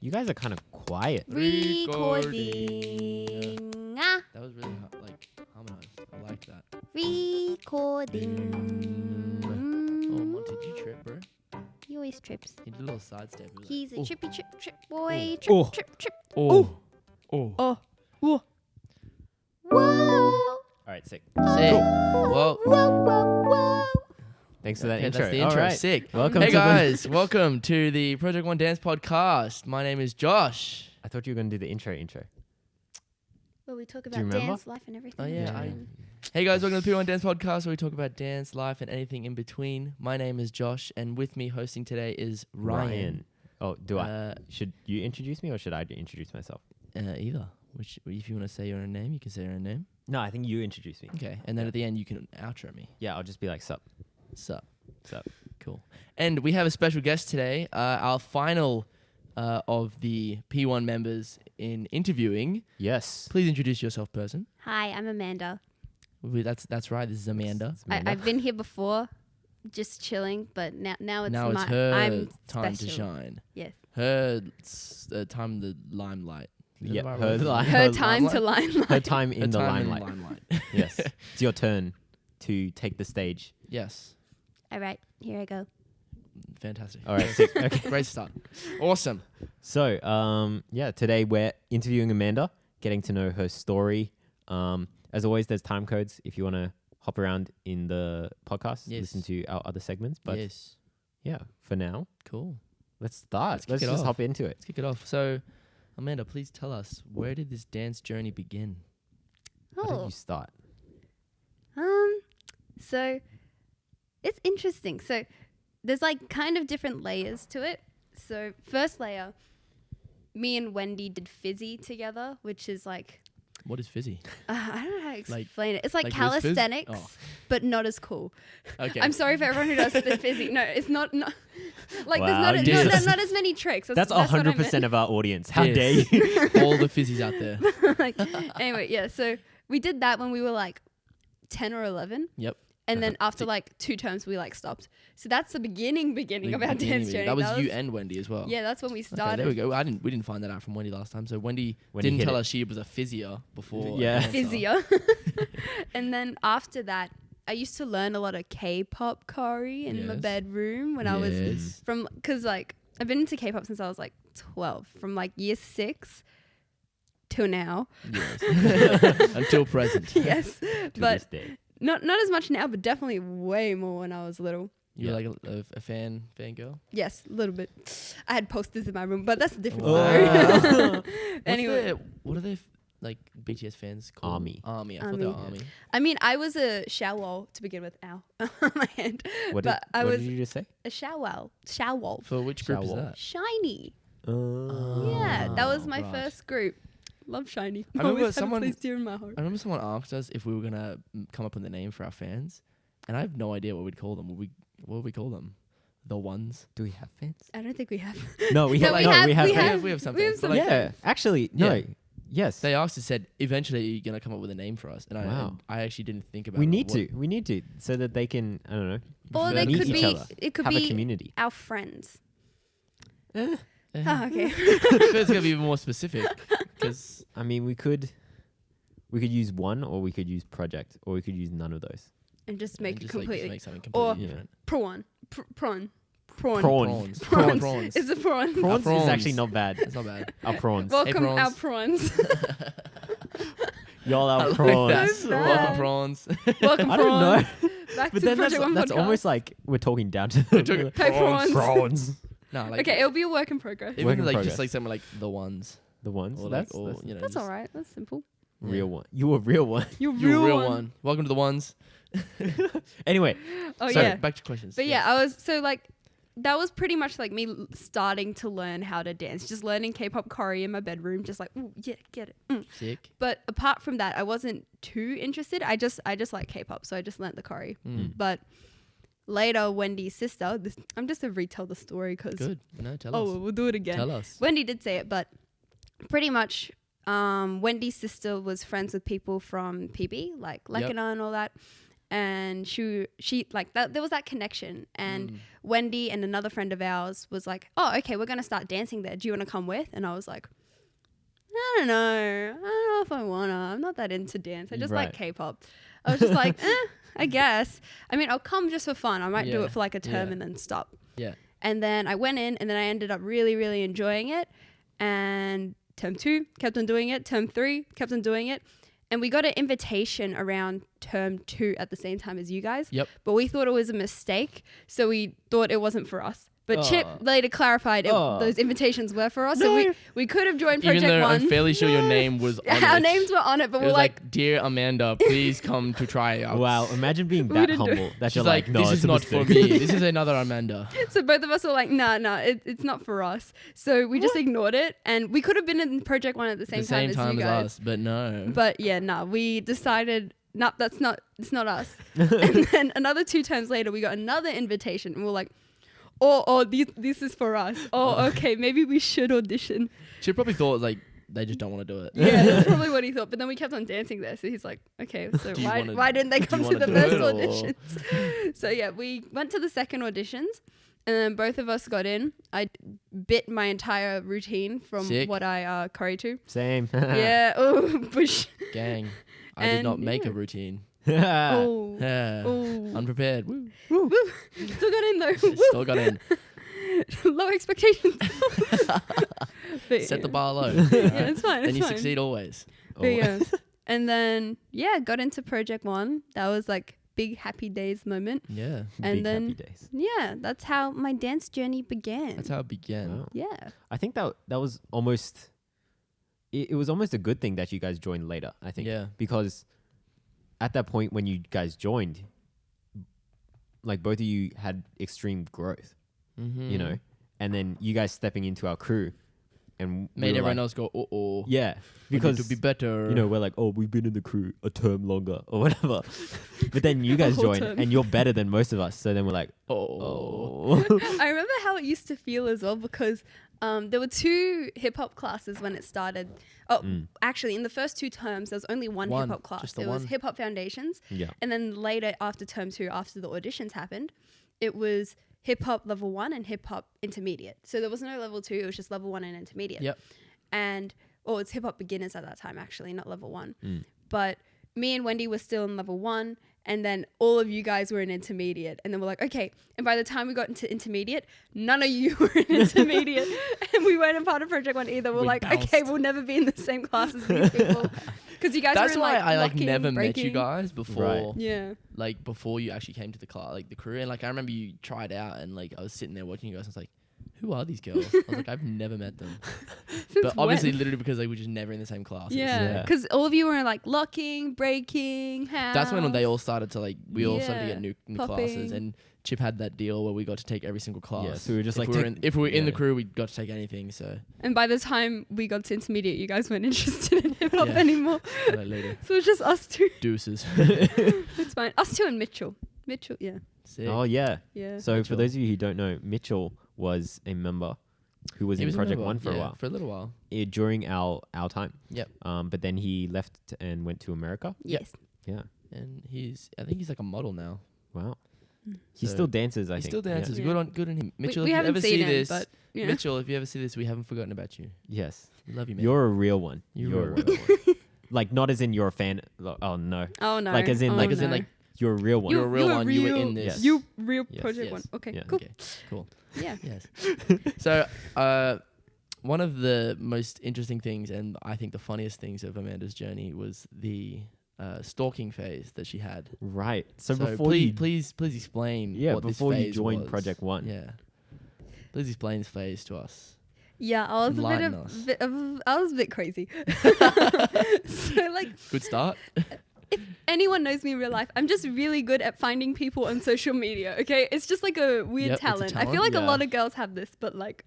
You guys are kind of quiet. Recording. That was really harmonized. I like that. Recording. Oh, Monty, did you trip, bro? He always trips. He did a little sidestep. He's a like, trippy trip boy. Oh. Trip. oh. Oh. Whoa. Whoa. All right, sick. Sick. Whoa. Whoa. Whoa. Thanks for that Okay, intro. that's the intro. All right. Sick. Welcome Hey to guys, welcome to the Project One Dance podcast. My name is Josh. I thought you were going to do the intro. Where we talk you about remember? dance, life, and everything. Oh, yeah, Hey guys, welcome to the Project One Dance podcast where we talk about dance, life, and anything in between. My name is Josh, and with me hosting today is Ryan. Oh, should you introduce me or should I introduce myself? Either. Which, if you want to say your own name, you can say your own name. No, I think you introduce me. Okay, and then at the end you can outro me. Yeah, I'll just be like, sup. Sup. Sup. Cool. And we have a special guest today, our final of the P1 members in interviewing. Yes. Please introduce yourself, person. Hi, I'm Amanda. That's right. This is Amanda. It's Amanda. I've been here before, just chilling, but now it's Now it's my her I'm time special. to shine. Yes. Her time in the limelight. Is that Yeah, the right her word? li- Her time to limelight. Her time Her in the time limelight. Yes. It's your turn to take the stage. Yes. All right, here I go. Fantastic. All right, sick. Okay. Great start. Awesome. So, today we're interviewing Amanda, getting to know her story. As always, there's time codes if you want to hop around in the podcast, Yes. listen to our other segments. But Yes. yeah, for now, Cool. let's start. Let's Let's kick it just off. hop into it. Let's kick it off. So, Amanda, please tell us, where did this dance journey begin? How did Oh. you start? So it's interesting. So there's like kind of different layers to it. So first layer, me and Wendy did Fizzy together, which is like, What is fizzy? I don't know how to Like- explain it. It's like like Liz Fizz? calisthenics, Oh. but not as cool. Okay. I'm sorry for everyone who does the Fizzy. No, it's not like Wow, there's yes. not as many tricks. That's what I 100% of our audience. How Yes. dare you? All the fizzies out there. meant. Like, anyway, yeah. So we did that when we were like 10 or 11. Yep. And then after like 2 terms, we like stopped. So that's the beginning of our dance journey. That was you and Wendy as well. Yeah, that's when we Okay, started. there we go. We didn't find that out from Wendy last time. So Wendy didn't hit tell it. us she was a physio before. Yeah. a dancer. Physio. And then after that, I used to learn a lot of K-pop choreo in my Yes. bedroom when I was Yes. because like I've been into K-pop since I was like 12, from like year 6 till now. Yes. Until present. Yes, To but this day. not as much now, but definitely way more when I was little. You're like a fan girl. Yes, a little bit. I had posters in my room, but that's a different Wow. story. Anyway, What are they like BTS fans called? Army. Army. I thought they were Army. Army. I mean, I was a shawol to begin with. Ow, my hand. What did, But I what was did you just say? a shawol. For which group is Shawol. that? Shiny. Oh. Yeah, that was my right. first group. Love Shiny. I remember Always had a someone- place dear in my heart. I remember someone asked us if we were gonna come up with a name for our fans, and I have no idea what we'd call them. What would we call them? The ones. Do we have fans? I don't think we have. No, we No, have. we have- We have some we have fans. some but like, Yeah, actually, no. Yeah. Yes. They asked us, said, eventually you're gonna come up with a name for us, and Wow. I actually didn't think about. We it. need to. We need to. So that they can, I don't know, Or they meet could each be. other. It could have a be community. our friends. Eh. Oh, okay. It's gonna be more specific because I mean, we could use one, or we could use project, or we could use none of those. And just make it just completely. make something Or- completely different. Prawn. Prawn. Prawns. Prawns. Prawns. It's a prawn. Prawns is prawns. actually not bad. It's not bad. Our prawns. Welcome prawns. our prawns. Y'all I are like prawns. So that. bad. Welcome prawns. Welcome I don't know. prawns. Back But to then Project One that's podcast. almost like we're talking down to the Hey, prawns. prawns. No, like Okay, it'll be a work in progress. Work even in like progress. just like something like the ones The ones. or That's, like or that's you know That's just all right. That's simple. real one. You a real one. You're You're a real one. Welcome to the ones. Anyway, Oh Sorry, yeah. back to questions. But Yes. yeah, I was so like that was pretty much like me starting to learn how to dance, just learning K-pop choreo in my bedroom, just like ooh yeah, get it. Sick. But apart from that, I wasn't too interested. I just like K-pop, so I just learnt the choreo. Mm. But later, Wendy's sister, I'm just to retell the story because Good. No, tell oh us. we'll do it again. Tell us. Wendy did say it, but pretty much Wendy's sister was friends with people from PB, like Lekina and all that. and she like that. There was that connection, and Wendy and another friend of ours was like, "Oh, okay, we're gonna start dancing there. Do you want to come with?" And I was like, I don't know if I wanna. I'm not that into dance. I just like K-pop. I was just like, I guess. I mean, I'll come just for fun. I might do it for like a term and then stop. Yeah. And then I went in, and then I ended up really, really enjoying it. And term 2, kept on doing it. Term 3, kept on doing it. And we got an invitation around term 2 at the same time as you guys. Yep. But we thought it was a mistake, so we thought it wasn't for us. But Chip later clarified those invitations were for us. So we could have joined Project 1. Even though I'm fairly sure your name was on it. Our names were on it, but It we're was like, Dear Amanda, please come to try out. Wow, imagine being that humble. That She's you're like, no, this it's is a not for mistake. me. This is another Amanda. so both of us were like, nah, it's not for us. So we just ignored it. And we could have been in Project 1 at the same time as you guys. Us, but no. But yeah, we decided, no, it's not us. And then another 2 terms later, we got another invitation, and we're like, this is for us. Okay, maybe we should audition. She probably thought like they just don't want to do it. Yeah, that's probably what he thought. But then we kept on dancing there, so he's like, okay, so why didn't they come to the first auditions? So yeah, we went to the second auditions, and then both of us got in. I bit my entire routine from what I choreo to. Same. Yeah. Oh, bush. Gang. I did not make a routine. Unprepared. Woo. Woo. Still got in though. Still got in. Low expectations. Set the bar low. Yeah, it's fine. Then you succeed always. But yeah. And then got into Project 1. That was like big happy days moment. Yeah. And big then happy days. yeah, that's how my dance journey began. That's how it began. Wow. Yeah. I think that was almost it was almost a good thing that you guys joined later, I think. Yeah. Because at that point when you guys joined, like both of you had extreme growth, you know, and then you guys stepping into our crew and made everyone else go, oh. Yeah, because to be better. You know, we're like, oh, we've been in the crew a term longer or whatever. But then you guys join and you're better than most of us. So then we're like, oh. I remember how it used to feel as well because there were 2 hip hop classes when it started. Actually, in the first 2 terms, there was only one hip hop class. It was hip hop foundations. Yeah. And then later, after term 2, after the auditions happened, it was hip hop level 1 and hip hop intermediate. So there was no level 2. It was just level 1 and intermediate. Yep. And it's hip hop beginners at that time, actually, not level 1. But me and Wendy were still in level 1. And then all of you guys were in intermediate. And then we're like, okay. And by the time we got into intermediate, none of you were in intermediate. And we weren't a part of Project 1 either. We're like, bounced. Okay, we'll never be in the same class as these people. Because you guys That's were why like I locking, never breaking. met you guys before. Right. Yeah. Like before you actually came to the class, like the crew. And like I remember you tried out and like I was sitting there watching you guys and I was like, who are these girls? I was like, I've never met them. But obviously literally because they were just never in the same class. Yeah. Because all of you were like locking, breaking, house. That's when they all started to like, we all started to get new classes. Popping. And Chip had that deal where we got to take every single class. Yeah, so we were just if we were in the crew, we got to take anything. So. And by the time we got to intermediate, you guys weren't interested in hip hop anymore. Later. So it's just us 2. Deuces. It's fine. Us 2 and Mitchell. Mitchell, yeah. Sick. Oh, yeah. Yeah. So for those of you who don't know, Mitchell was a member who was in Project 1 for a while. For a little while. During our time. Yep. But then he left and went to America. Yes. Yeah. And I think he's like a model now. Wow. He still dances, I think. He still dances. Yeah. Good on him. Mitchell, we if you haven't ever seen see him, this, but, yeah. Mitchell, if you ever see this, we haven't forgotten about you. Yes. We love you, man. You're a real one. You're a real one. Like, not as in you're a fan. Oh, no. Oh, no. Like, as in, like, you're a real one. You're a real one. You were in Yes. this. You real Yes. Project 1. Okay, cool. Okay, cool. Yeah. Yes. So, one of the most interesting things, and I think the funniest things of Amanda's journey was the stalking phase that she had. Right. So before please explain. What before this you phase joined was. Project 1. Yeah. Please explain this phase to us. Yeah, I was I was a bit crazy. So like, good start. if anyone knows me in real life, I'm just really good at finding people on social media. Okay, it's just like a weird Yep, it's a talent. I feel talent, like a lot of girls have this, but like,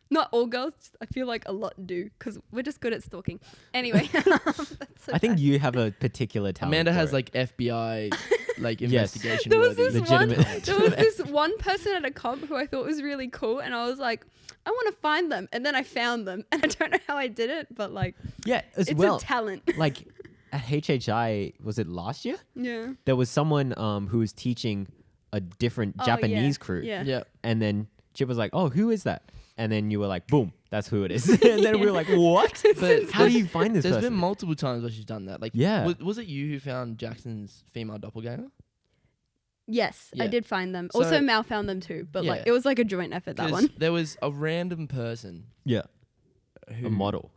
not all girls. I feel like a lot do because we're just good at stalking. Anyway, that's so I think bad. you have a particular talent. Amanda for has it. like FBI like Yes. investigation. There was worthy. this one. Legitimate. There was this one person at a comp who I thought was really cool, and I was like, I want to find them, and then I found them, and I don't know how I did it, but like, Yeah, as it's well. a talent. Like, at HHI, was it last year? Yeah. There was someone who was teaching a different Japanese crew. Yeah. Yeah. And then Chip was like, "Oh, who is that?" And then you were like, "Boom, that's who it is." And then we were like, "What? But How do you find this There's person?" been multiple times where she's done that. Like, Yeah. was it you who found Jackson's female doppelganger? Yes, I Yeah. did find them. So- Also, Mal found them too, but like Yeah. it was like a joint effort, that 'Cause one. there was a random person Yeah. who A model.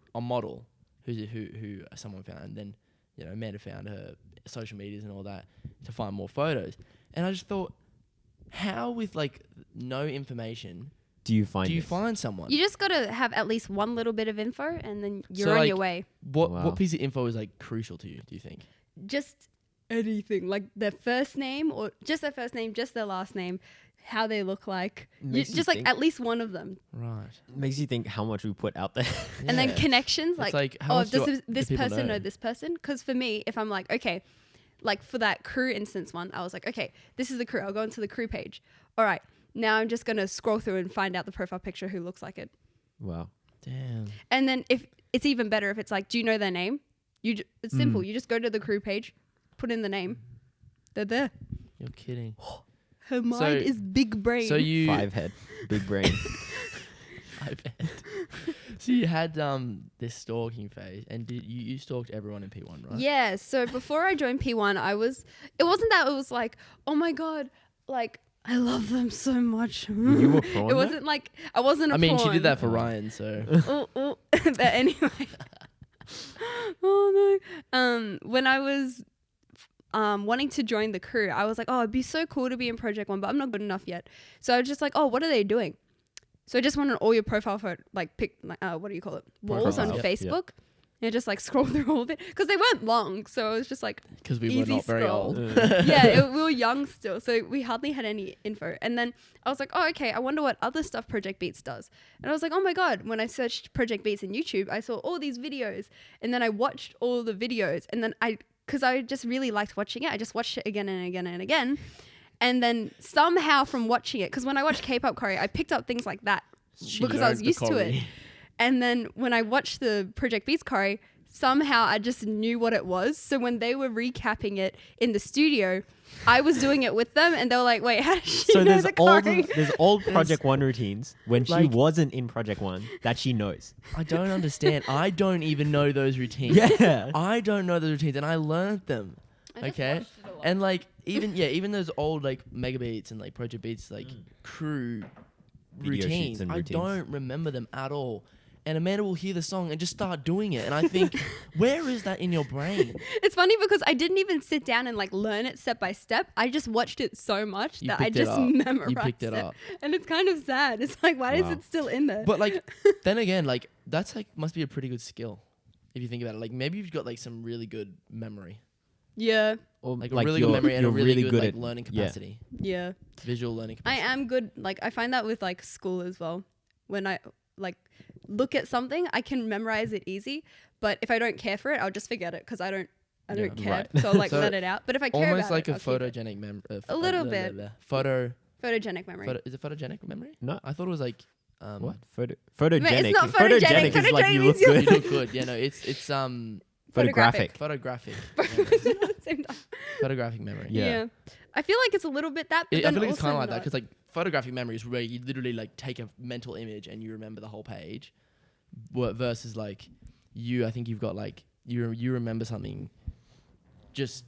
who someone found, and then Amanda found her social medias and all that to find more photos. And I just thought, how with like no information Do you find do you this? find someone? You just got to have at least one little bit of info, and then you're So, on like, your way. What Wow. piece of info is like crucial to you? Do you think? Just anything, like their first name, or just their first name, just their last name, how they look like. Makes you Just like think. at least one of them. Right. Makes you think how much we put out there. And then Yeah. connections, It's like, how oh, much does do this people person know? know this person? Because for me, if I'm like, okay, like for that crew instance one, I was like, okay, this is the crew. I'll go into the crew page. All right, now I'm just going to scroll through and find out the profile picture who looks like it. Wow. Damn. And then if it's even better if it's like, do you know their name? It's simple. You just go to the crew page, put in the name. They're there. You're kidding. Her mind is big brain. So you 5 head, big brain. I bet. So you had this stalking phase, and you stalked everyone in P1, right? Yeah. So before I joined P1, it wasn't that it was like, oh my God, like, I love them so much. You were prawn, It though? wasn't like, I wasn't a I mean, she prawn. did that for Ryan, so But anyway. Oh no. When I was wanting to join the crew, I was like, oh, it'd be so cool to be in Project One, but I'm not good enough yet. So I was just like, oh, what are they doing? So I just wanted all your profile photo, like pick, what do you call it? Walls on Profiles. Yep, Facebook. And just like scroll through all of it because they weren't long. So it was just like, because we were easy not very scroll. old. we were young still. So we hardly had any info. And then I was like, oh, okay, I wonder what other stuff Project Beats does. And I was like, oh my God, when I searched Project Beats in YouTube, I saw all these videos. And then I watched all the videos. And then because I just really liked watching it, I just watched it again and again and again. And then somehow from watching it, because when I watched K-pop choreo, I picked up things like that because I was used to it. And then when I watched the Project Beats choreo, somehow I just knew what it was. So when they were recapping it in the studio, I was doing it with them, and they were like, "Wait, how does she So know there's the old, choreo?" there's old Project One routines when she Like- wasn't in Project One that she knows. I don't understand. I don't even know those routines. Yeah. I don't know those routines, and I learned them. I just Okay, watched it a lot. and like even those old like Mega Beats and like Project Beats like crew Video shoots routines, and I routines. don't remember them at all. And Amanda will hear the song and just start doing it, and I think, where is that in your brain? It's funny because I didn't even sit down and like learn it step by step. I just watched it so much You that I picked it just up. memorized You picked it up. And it's kind of sad. It's like, why is Wow. it still in there? But like, then again, like that's like must be a pretty good skill if you think about it. Like maybe you've got like some really good memory, yeah, Or like a really good memory and a you're really good like at learning yeah. capacity, yeah. visual learning I capacity. am good. Like I find that with like school as well. When I like look at something, I can memorize it easy. But if I don't care for it, I'll just forget it because I don't care. Right. So I'll like So let it out. But if I care Almost about like it, a I'll keep it. photogenic memory. A little bit. Photogenic memory. Is it photogenic memory? No. I thought it was like What? Photogenic. not photogenic. is like you Photogenic look means you You good. look good. Yeah, no, it's Photographic. photographic. Same time. Photographic memory. Yeah. I feel like it's a little bit that, but I then feel like it's also kind of like that not. because like photographic memory is where you literally like take a mental image and you remember the whole page, versus like I think you've got like you remember something just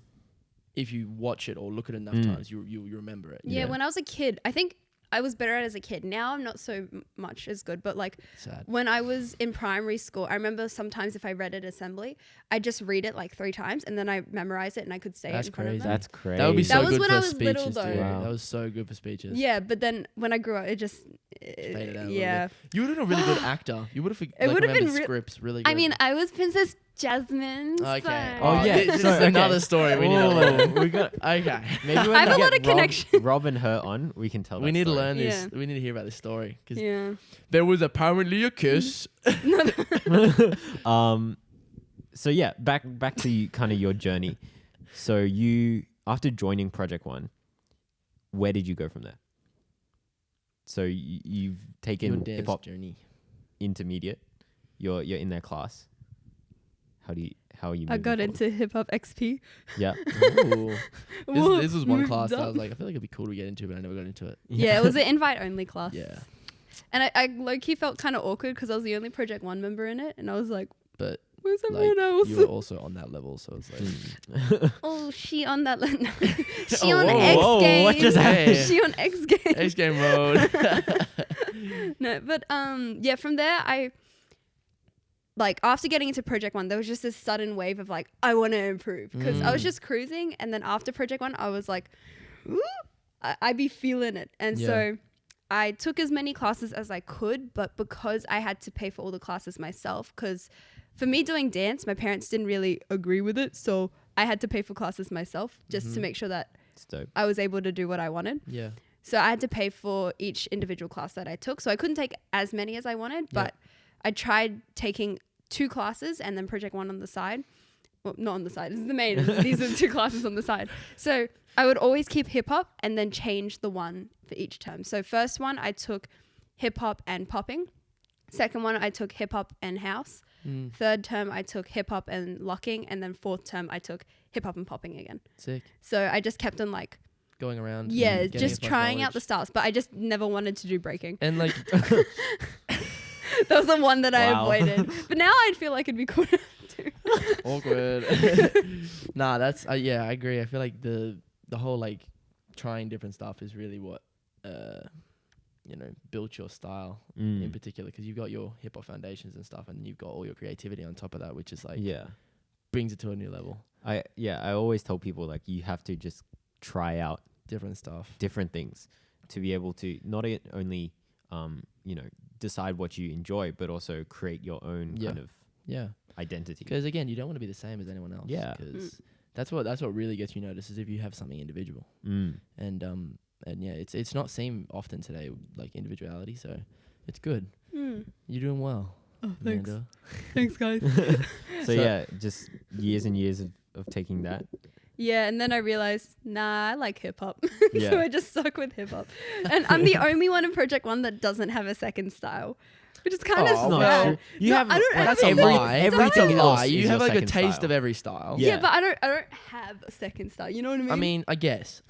if you watch it or look at it enough times you remember it. Yeah, Yeah. when I was a kid, I think I was better at it as a kid. Now I'm not so much as good, but like Sad. when I was in primary school, I remember sometimes if I read at assembly, I just read it like 3 times and then I memorize it and I could say That's it in front crazy. of them. That's crazy. That would be That so was good when for I was speeches, little, though. dude. Wow. That was so good for speeches. Yeah, but then when I grew up, it just Faded out a little yeah. bit. You would have been a really good actor. You would have It would have been scripts really good. I mean, I was Princess Jasmine. Okay. so- Oh, yeah. This So, is okay. another story we need to learn. we got. Okay. Maybe when I have we a lot get of connection. Rob and her on, we can tell. We that need to story. learn this. Yeah. We need to hear about this story because Yeah. there was apparently a kiss. So yeah, back to kind of your journey. So you, after joining Project One, where did you go from there? So you've Your taken dance hip hop journey. intermediate. You're in their class. How are you? I moving got forward? into hip hop XP. Yeah. Ooh. Whoa, This was one moved class that I up. was like, I feel like it'd be cool to get into, but I never got into it. Yeah, it was an invite only class. Yeah, And I low-key felt kind of awkward because I was the only Project 1 member in it. And I was like, but where's like everyone else? you were also on that level, so it's like Oh, she on that. She Oh, on whoa, X whoa, Games. what just happened? She on X Games. X game mode. No, but yeah, from there I like after getting into Project 1, there was just this sudden wave of like I want to improve because I was just cruising, and then after Project 1, I was like, ooh, I be feeling it, and Yeah. so I took as many classes as I could, but because I had to pay for all the classes myself, because for me doing dance, my parents didn't really agree with it, so I had to pay for classes myself just to make sure that It's dope. I was able to do what I wanted. Yeah, So I had to pay for each individual class that I took. So I couldn't take as many as I wanted, but I tried taking 2 classes and then Project 1 on the side. Well, not on the side. This is the main. These are the 2 classes on the side. So I would always keep hip hop and then change the one for each term. So first one, I took hip hop and popping. Second one, I took hip hop and house. Third term, I took hip hop and locking. And then fourth term, I took hip hop and popping again. sick. So I just kept on like, Going around. yeah, and getting just as much trying out the knowledge. styles. But I just never wanted to do breaking. And like, That was the one that I Wow. avoided. But now I'd feel like it'd be cool to do. awkward. Nah, that's yeah, I agree. I feel like the whole like trying different stuff is really what built your style in particular, because you've got your hip hop foundations and stuff, and you've got all your creativity on top of that, which is like Yeah. brings it to a new level. I always tell people like you have to just try out Different stuff. different things to be able to not only decide what you enjoy, but also create your own Yeah. kind of Yeah, identity. because again, you don't want to be the same as anyone else. Yeah. because that's what really gets you noticed, is if you have something individual. And yeah, it's not seen often today, like individuality. So it's good. You're doing well. Oh, thanks. Amanda. Thanks, guys. So yeah, just years and years of taking that. Yeah, and then I realized, nah, I like hip hop. Yeah. So I just stuck with hip hop. And I'm the only one in Project 1 that doesn't have a second style, which is kind of Oh, not sad. true. You No, have I don't like, have That's a every- lie. everything That's a else lie. is You your have like a second taste style. of every style. Yeah. Yeah, but I don't have a second style. You know what I mean? I mean, I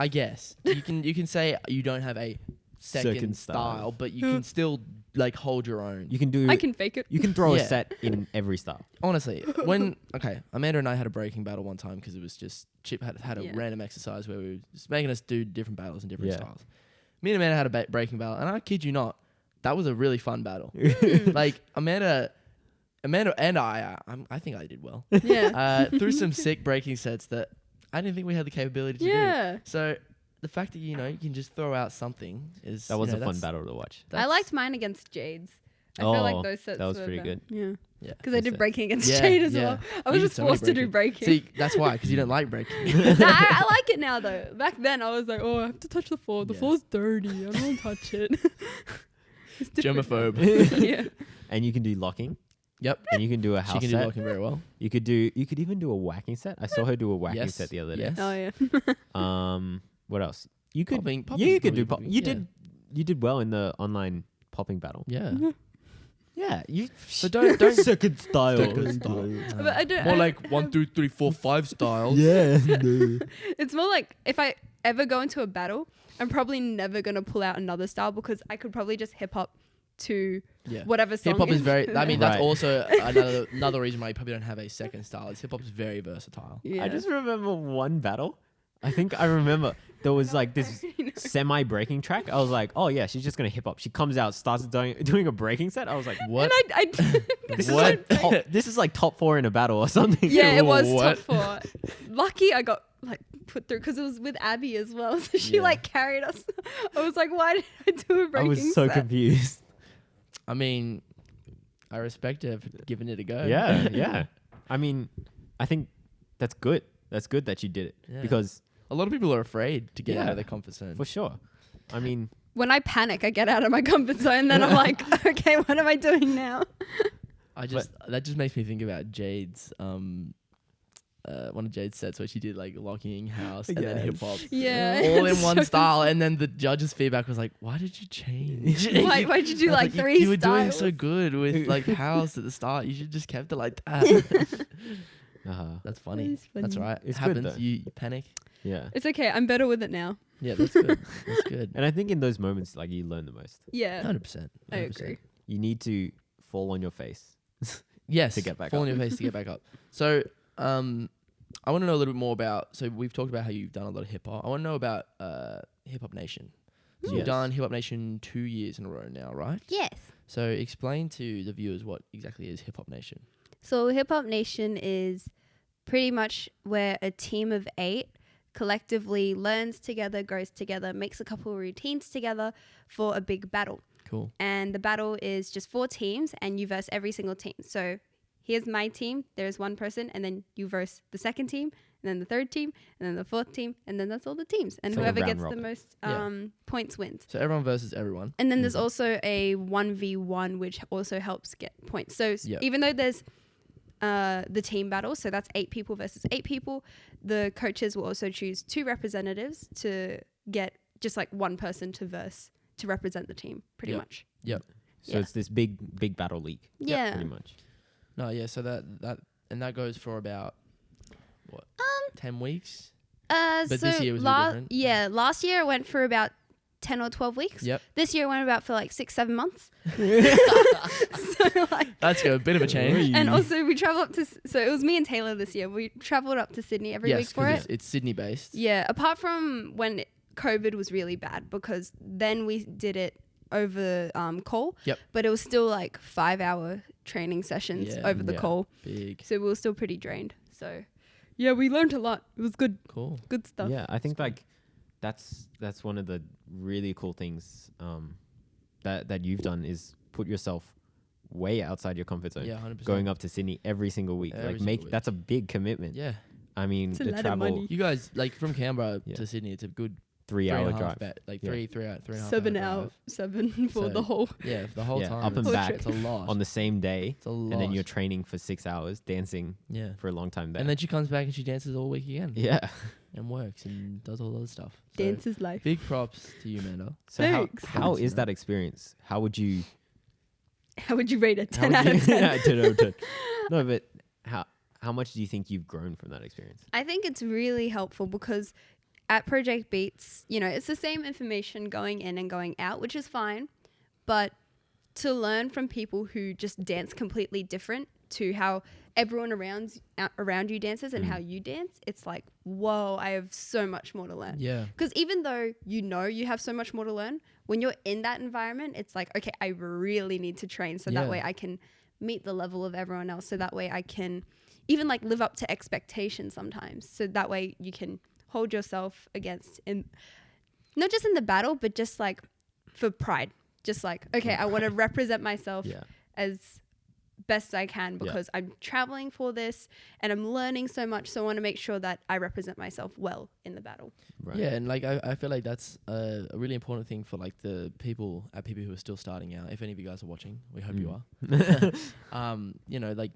guess you can say you don't have a second Second style. style, but you can still like hold your own. You can do. I can fake it. You can throw Yeah. a set in every style. Honestly, Amanda and I had a breaking battle one time because it was just Chip had a Yeah. random exercise where we were just making us do different battles in different Yeah. styles. Me and Amanda had a breaking battle, and I kid you not, that was a really fun battle. Like Amanda and I think I did well. Yeah. Through some sick breaking sets that I didn't think we had the capability to do. Yeah. So the fact that you can just throw out something is That was a fun that's- battle to watch. I liked mine against Jade's. I feel like those sets that was were pretty better. good. Yeah. Yeah. Because I did sets. breaking against Yeah, Jade as yeah. well. I You was did just so many forced to do breaking. See, that's why, because you don't like breaking. Nah, I like it now though. Back then I was like, oh, I have to touch the floor. The Yeah. floor's dirty. I don't want to touch it. It's different now. Germaphobe. Yeah. And you can do locking. Yep. And you can do a house She can do set. locking very well. You could even do a whacking set. I saw her do a whacking Yes, set the other day. yes. Oh yeah. What else? You could. Popping Yeah, you could do probably pop. would be- You did well in the online popping battle. Yeah. Yeah, you. So don't second style. But I don't. More I like don't 1, have- 2, 3, 4, 5 styles. Yeah. It's more like if I ever go into a battle, I'm probably never gonna pull out another style because I could probably just hip hop to Yeah. whatever song. Hip hop is very. I mean, that's Right. also another reason why you probably don't have a second style. Is hip hop is very versatile. Yeah. I just remember one battle. I think I remember there was like this semi-breaking track. I was like, oh yeah, she's just gonna hip hop. She comes out, starts doing a breaking set. I was like, What? And I this is What? like this is like top 4 in a battle or something. yeah, it was What? top 4. Lucky I got like put through because it was with Abby as well. So she Yeah. like carried us. I was like, why did I do a I breaking was so set? confused. I mean, I respect her for giving it a go. Yeah. I mean, I think that's good. That's good that you did it Yeah. because A lot of people are afraid to get out Yeah. of their comfort zone. for sure. I mean, When I panic, I get out of my comfort zone. Then I'm like, okay, what am I doing now? That just makes me think about Jade's one of Jade's sets where she did like locking house and then Yes. hip hop. Yeah. All in It's one so style, and then the judges' feedback was like, "Why did you change? Why'd you do I was like three You were doing styles? so good with like house at the start. You should just kept it like that." That's funny. That's That's funny. right. It's It good happens. though. You panic. Yeah. It's okay. I'm better with it now. Yeah, that's good. That's good. And I think in those moments, like, you learn the most. Yeah. 100%. I agree. You need to fall on your face. Yes. To get back fall up. on your face to get back up. So, I want to know a little bit more about. So we've talked about how you've done a lot of hip hop. I want to know about Hip Hop Nation. So you've Yes. done Hip Hop Nation 2 years in a row now, right? Yes. So explain to the viewers what exactly is Hip Hop Nation. So Hip Hop Nation is pretty much where a team of 8 collectively learns together, grows together, makes a couple of routines together for a big battle. Cool. And the battle is just 4 teams and you verse every single team. So here's my team, there's one person, and then you verse the second team, and then the third team, and then the fourth team, and then that's all the teams. And So whoever round gets robin. the most Yeah. points wins. So everyone versus everyone. And then there's also a 1v1, which also helps get points. So even though there's the team battle, so that's 8 people versus 8 people, the coaches will also choose 2 representatives to get just like one person to verse to represent the team, pretty Yep. much. Yep. So Yeah. it's this big battle league. Yeah. Pretty much. No, yeah. So that goes for about what 10 weeks. But this year was a bit different. Yeah, last year it went for about 10 or 12 weeks. Yep. This year it went about for like 6-7 months. So like, That's a bit of a change. and also we traveled up to, so it was me and Taylor this year. We traveled up to Sydney every week Yes, for because it. it's Sydney based. Yeah, apart from when COVID was really bad, because then we did it over call. Yep. But it was still like 5-hour training sessions Yeah, over the yeah. call. Big. So we were still pretty drained. So yeah, we learned a lot. It was good Cool. stuff. Yeah, I think like that's one of the really cool things that you've done is put yourself way outside your comfort zone. Yeah, 100%. Going up to Sydney every single week. Every like single week. that's a big commitment. Yeah. I mean, It's a the lot of travel money. You guys like from Canberra Yeah. to Sydney. It's a good 3-hour 3.5 drive. bet, like Yeah. 3 and a half 7 hour hour, drive. 7 for So the whole. Yeah, for the whole Yeah, time. up and it's- back It's a lot. on the same day, It's a lot. and then you're training for 6 hours, dancing yeah. for a long time there. And then she comes back and she dances all week again. yeah. And works and does all the other stuff. So Dance is life. big props to you, Amanda. So Thanks. how Thanks, is man. that experience? How would you? How would you rate it? How 10 would out you- of 10. Yeah, 10 out of 10. No, but how much do you think you've grown from that experience? I think it's really helpful because at Project Beats, you know, it's the same information going in and going out, which is fine. But to learn from people who just dance completely different to how everyone around you dances and how you dance, it's like, whoa, I have so much more to learn. Yeah. Because even though you know you have so much more to learn, when you're in that environment, it's like, okay, I really need to train so Yeah. that way I can meet the level of everyone else. So that way I can even like live up to expectations sometimes. So that way you can hold yourself against, not just in the battle, but just like for pride. Just like, okay, I want to represent myself Yeah. as best I can because I'm traveling for this and I'm learning so much. So I want to make sure that I represent myself well in the battle. Right. Yeah, and like I feel like that's a really important thing for like the people who are still starting out. If any of you guys are watching, we hope you are. You know, like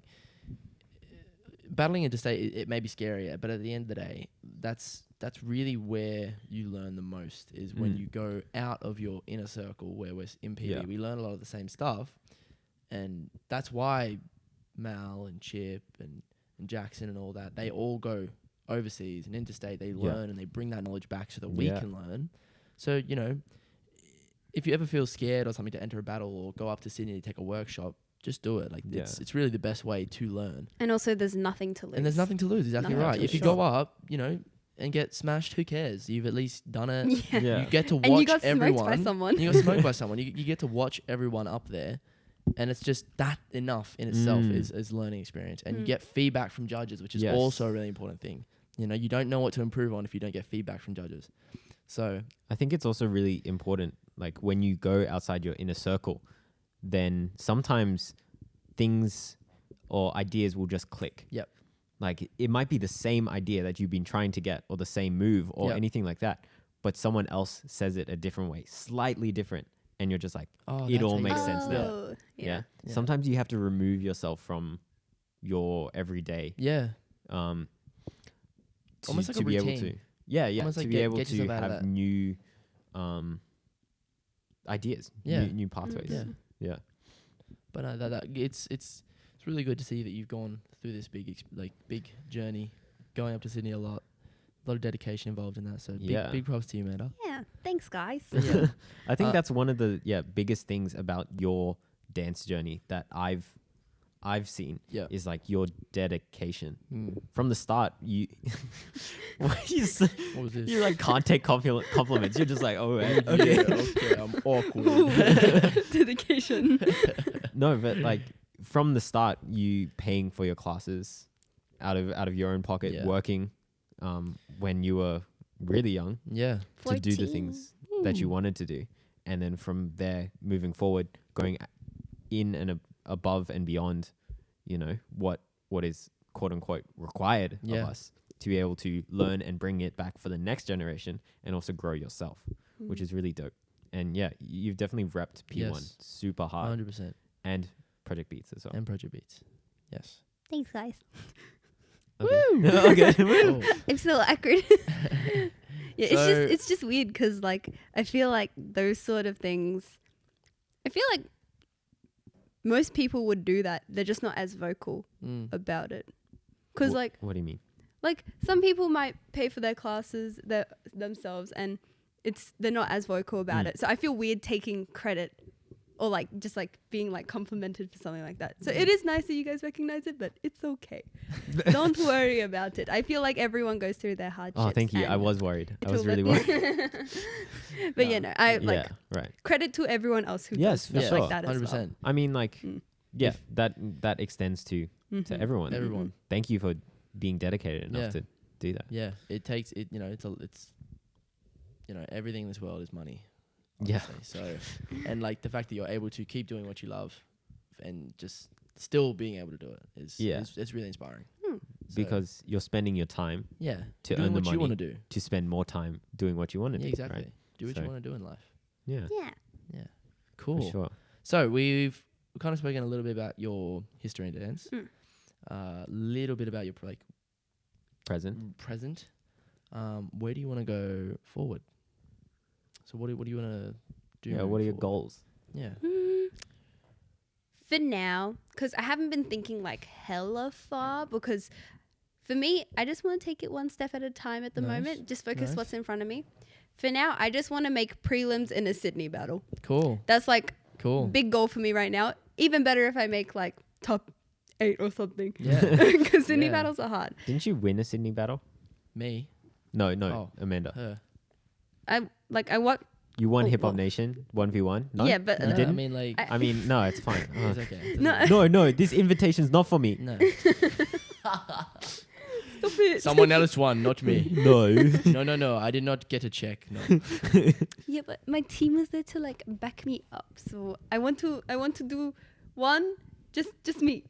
battling interstate, it may be scarier, but at the end of the day, that's really where you learn the most is when you go out of your inner circle where we're in PB. Yeah. We learn a lot of the same stuff, and that's why Mal and Chip and Jackson and all that, they all go overseas and interstate. They learn and they bring that knowledge back so that we can learn. So, you know, if you ever feel scared or something to enter a battle or go up to Sydney to take a workshop, just do it. Like it's really the best way to learn. And also there's nothing to lose. And there's nothing to lose. Exactly Nothing right. to If you lose. go up, you know, and get smashed, who cares? You've at least done it. Yeah. Yeah. You get to watch And you got everyone. smoked by someone. You got smoked by someone. You get to watch everyone up there. And it's just that enough in itself is learning experience. And you get feedback from judges, which is also a really important thing. You know, you don't know what to improve on if you don't get feedback from judges. So I think it's also really important, like when you go outside your inner circle, then sometimes things or ideas will just click. Yep. Like it might be the same idea that you've been trying to get or the same move or anything like that, but someone else says it a different way, slightly different. And you're just like, it all makes sense now. Oh, Yeah. Yeah. Sometimes you have to remove yourself from your everyday. yeah. Almost like to a be able routine. to yeah Almost to like be able get to yourself out of have that. new ideas, Yeah. new pathways. Yeah. Yeah. But it's really good to see that you've gone through this big big journey, going up to Sydney a lot of dedication involved in that. So big props to you, Amanda. Yeah. Thanks, guys. But yeah, I think that's one of the biggest things about your dance journey that I've seen Yeah. is like your dedication Mm. from the start. You What was this? you like can't take compliments. You're just like, oh okay. Okay, I'm awkward. Dedication. No, but like from the start, you paying for your classes out of your own pocket, Yeah. working when you were really young Yeah. to do the 14. things that you wanted to do, and then from there moving forward, going in and above and beyond, you know, what is quote unquote required Yeah. of us to be able to learn and bring it back for the next generation and also grow yourself, which is really dope. And yeah, you've definitely repped P1 Yes. super hard 100%. and Project Beats as well. And Project Beats. Yes. Thanks, guys. Okay. Oh. I'm still awkward. Yeah, So- it's just weird because like I feel like those sort of things. I feel like most people would do that. They're just not as vocal Mm. about it. Because like What do you mean? some people might pay for their classes themselves, and they're not as vocal about it. So I feel weird taking credit or like just like being like complimented for something like that. So it is nice that you guys recognize it, but it's okay. Don't worry about it. I feel like everyone goes through their hardships. Oh, thank you. I and was worried. I it was will really let- worried. But yeah, no, I like Yeah, right. credit to everyone else who Yes, does for stuff sure. like that as well. 100%. I mean, like, Mm. yeah, If- that extends to Mhm. everyone. Everyone. Thank you for being dedicated enough Yeah. to do that. Yeah. It takes it. You know, it's. You know, everything in this world is money. Yeah. Honestly. So, and like the fact that you're able to keep doing what you love, and just still being able to do it is it's really inspiring. So, Because you're spending your time yeah, to doing earn the what you want to money do. to spend more time doing what you want to Yeah, do. exactly. Right? Do what So- you want to do in life. Yeah. Yeah. Yeah. For Cool. sure. So we've kind of spoken a little bit about your history in dance. Mm. A little bit about your Present. present. Where do you want to go forward? So what do you want to do? Yeah. moving What are your forward? goals? Yeah. For now, because I haven't been thinking like hella far, because for me, I just want to take it one step at a time at the Nice. moment. Just focus Nice. what's in front of me. For now, I just want to make prelims in a Sydney battle. Cool. That's like Cool. big goal for me right now. Even better if I make like top 8 or something. Yeah. Because Sydney Yeah. battles are hard. Didn't you win a Sydney battle? Me. No, Oh. Amanda. Her. I what? You won Oh, Hip Hop well. Nation 1v1. No. Yeah, but You No, I didn't? mean, like, I- I mean, no, it's fine. Oh. it's okay. No. No, this invitation's not for me. No. Stop it. Someone else won, not me. No. No. I did not get a check. No. Yeah, but my team was there to like back me up. So I want to do one just me.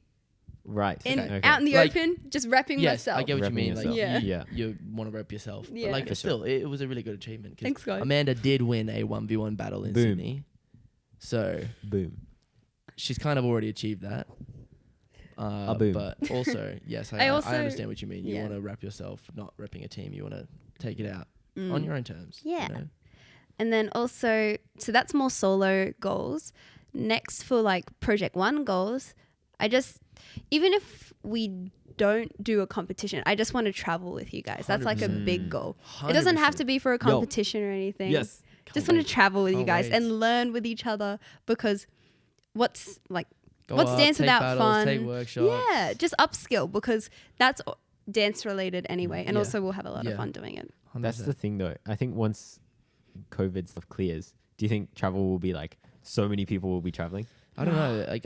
Right. And Okay. out in the Like- open, just rapping Yes, myself. I get what you Repping mean. yourself. Like, Yeah. Yeah. you want to rep yourself. Yeah. But like, For still, it was a really good achievement. 'Cause Thanks, guys. Amanda did win a 1v1 battle in Boom. Sydney. So Boom. she's kind of already achieved that. boom. But also, yes, I I also- understand what you mean. You yeah. want to rep yourself, not repping a team. You want to take it out Mm. on your own terms. Yeah. You know? And then also, so that's more solo goals. Next for like Project 1 goals, even if we don't do a competition, I just want to travel with you guys. That's like a 100%. big goal. It doesn't have to be for a competition or anything. Yes. Just want to travel with you Can't guys wait. and learn with each other, because what's Go what's up, dance take without battles, fun? Take workshops. Yeah, just upskill, because that's dance related anyway. And Yeah. also we'll have a lot Yeah. of fun doing it. 100%. That's the thing, though. I think once COVID stuff clears, do you think travel will be like so many people will be traveling? I don't know. Like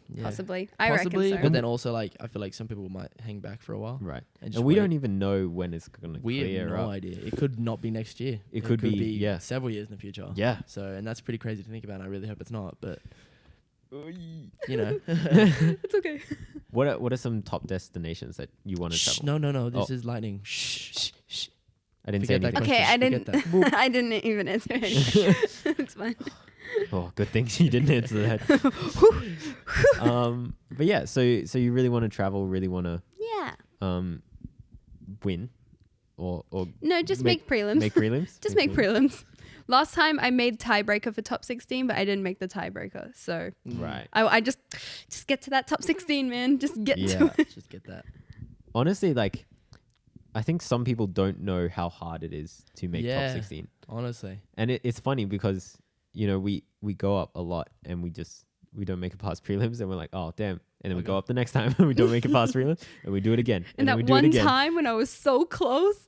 yeah. Possibly. I Possibly, reckon so. but then also like I feel like some people might hang back for a while. Right. And, And we don't even know when it's going to We clear have no up. idea. It could not be next year. It could be, yeah. several years in the future. Yeah. So, and that's pretty crazy to think about. And I really hope it's not. But you know, It's okay. What are some top destinations that you want to Shh, travel? no. This Oh. is lightning. Shh. I didn't Forget say that anything. Okay, I Forget didn't. I didn't even answer anything. It's fine. Oh, good thing you didn't answer that. But yeah, so you really want to travel, really want to Yeah. win or No, just make prelims. make prelims? Just make prelims. Last time I made tiebreaker for top 16, but I didn't make the tiebreaker. So Right. I just get to that top 16, man. Just get to Yeah. it. Just get that. Honestly, like, I think some people don't know how hard it is to make Yeah. top 16. Honestly. And it's funny because, you know, we go up a lot and we don't make it past prelims and we're like, oh, damn. And then we go up the next time and we don't make it past prelims and we do it again. And then that we do one it again. time when I was so close,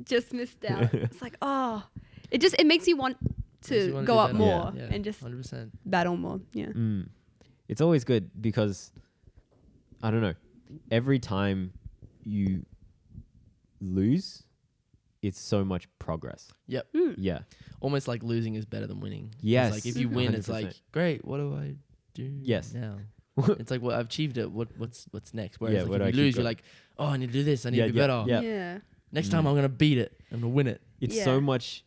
just missed out. It's like, oh, it makes you want Makes you to wanna go do up better. more Yeah. and just 100%. battle more. Yeah. It's always good because, I don't know, every time you lose, it's so much progress. Yep. Yeah. Almost like losing is better than winning. 'Cause, Yes. like if you win, it's 100%. like, great, what do I do Yes. now? It's like, well, I've achieved it. What's next? Whereas Yeah, like, where do I if keep you lose, you're going? like, oh, I need to do this. I need to be Yeah, better. yeah. Yeah. Next time I'm gonna beat it. I'm gonna win it. It's Yeah. so much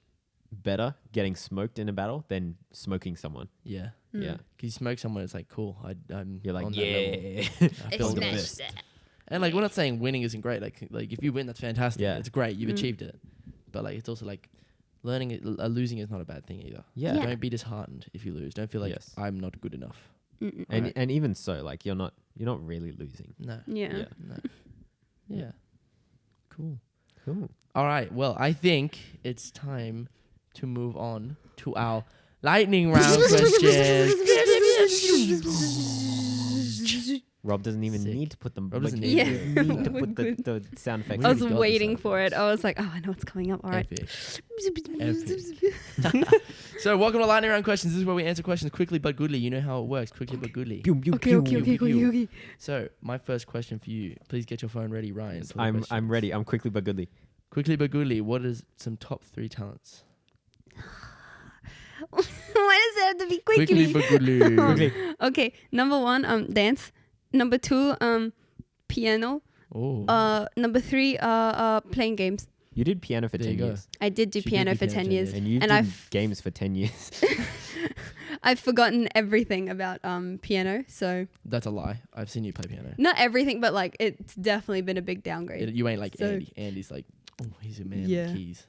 better getting smoked in a battle than smoking someone. Yeah. Yeah. Because you smoke someone, it's like cool. I'm You're like, on that level. yeah. I feel the Smash best. that. And like we're not saying winning isn't great. Like if you win, that's fantastic. Yeah. It's great. You've achieved it. But like it's also like learning it. Losing is not a bad thing either. Yeah. Yeah. Don't be disheartened if you lose. Don't feel like Yes. I'm not good enough. Mm-mm. And Right. and even so, like you're not really losing. No. Yeah. Yeah. No. Yeah. Cool. Cool. All right. Well, I think it's time to move on to our lightning round questions. Rob doesn't even Sick. need to put them. Rob doesn't need need to. to put the sound effects. I was Really got waiting this for out. it. I was like, oh, I know what's coming up. All right. Epic. So, welcome to lightning round questions. This is where we answer questions quickly but goodly. You know how it works. Quickly but goodly. Pew, pew, Okay, pew. okay, okay, okay, okay. So, my first question for you. Please get your phone ready, Ryan. for the I'm questions. ready. I'm quickly but goodly. Quickly but goodly. What is some top 3 talents? Why does it have to be quickly? but goodly. Quickly. Okay, number 1, dance. Number 2, piano. Oh. Number 3, playing games. You did piano for There 10 you go. years. I did do She did piano do for piano 10 years. And you've And done I've- games for 10 years. I've forgotten everything about piano. So That's a lie. I've seen you play piano. not everything, but like it's definitely been a big downgrade. You ain't like So- Andy. Andy's like, oh, he's a man Yeah. with keys.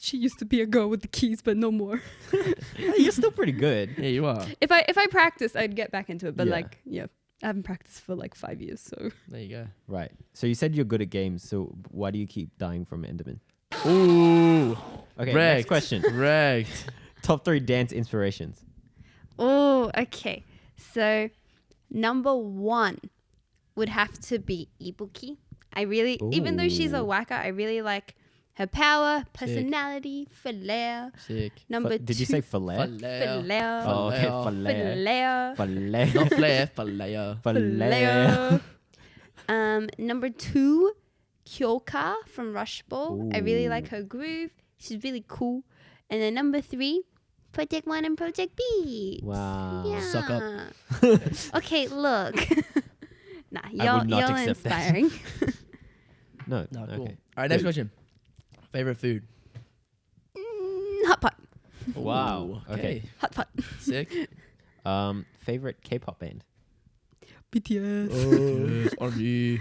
She used to be a girl with the keys, but no more. Hey, you're still pretty good. Yeah, you are. If I practiced, I'd get back into it. But Yeah. like, yeah, I haven't practiced for like 5 years. So There you go. Right. So you said you're good at games. So why do you keep dying from Enderman? Ooh. Okay. Next Wrecked. question. Wrecked. Top 3 dance inspirations. oh, okay. So number 1 would have to be Ibuki. I really, even though she's a Ooh. whacker, I really like her power, personality, flair. Sick. Number 2, Did you say filet? flair? Oh, okay. Flair. Filet. Flair. Filet. Not flair, flair. Filet. Number 2, Kyoka from Rush Ball. I really Ooh. like her groove. She's really cool. And then number 3, Project 1 and Project B. Wow. Yeah. Suck up. Okay, look. Nah, I y'all would not are accept that. inspiring. No. No, cool. Okay. All right, next Good. question. Favorite food? Hot pot. Wow. Ooh, Okay. Hot pot. Sick. Favorite K-pop band. BTS. Oh, on me.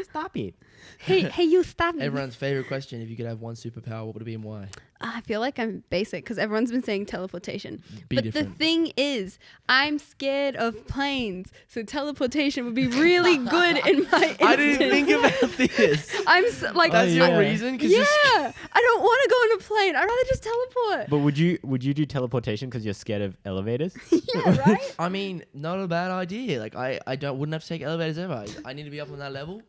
Stop it. Hey, you stop me. Everyone's favorite question. If you could have one superpower, what would it be and why? I feel like I'm basic because everyone's been saying teleportation. Be but different. the thing is, I'm scared of planes. So teleportation would be really good in my instance. I didn't think about this. I'm like, That's yeah. your reason? 'Cause yeah, you're I don't want to go on a plane. I'd rather just teleport. But would you do teleportation because you're scared of elevators? Yeah, right? I mean, not a bad idea. Like I wouldn't have to take elevators ever. I need to be up on that level.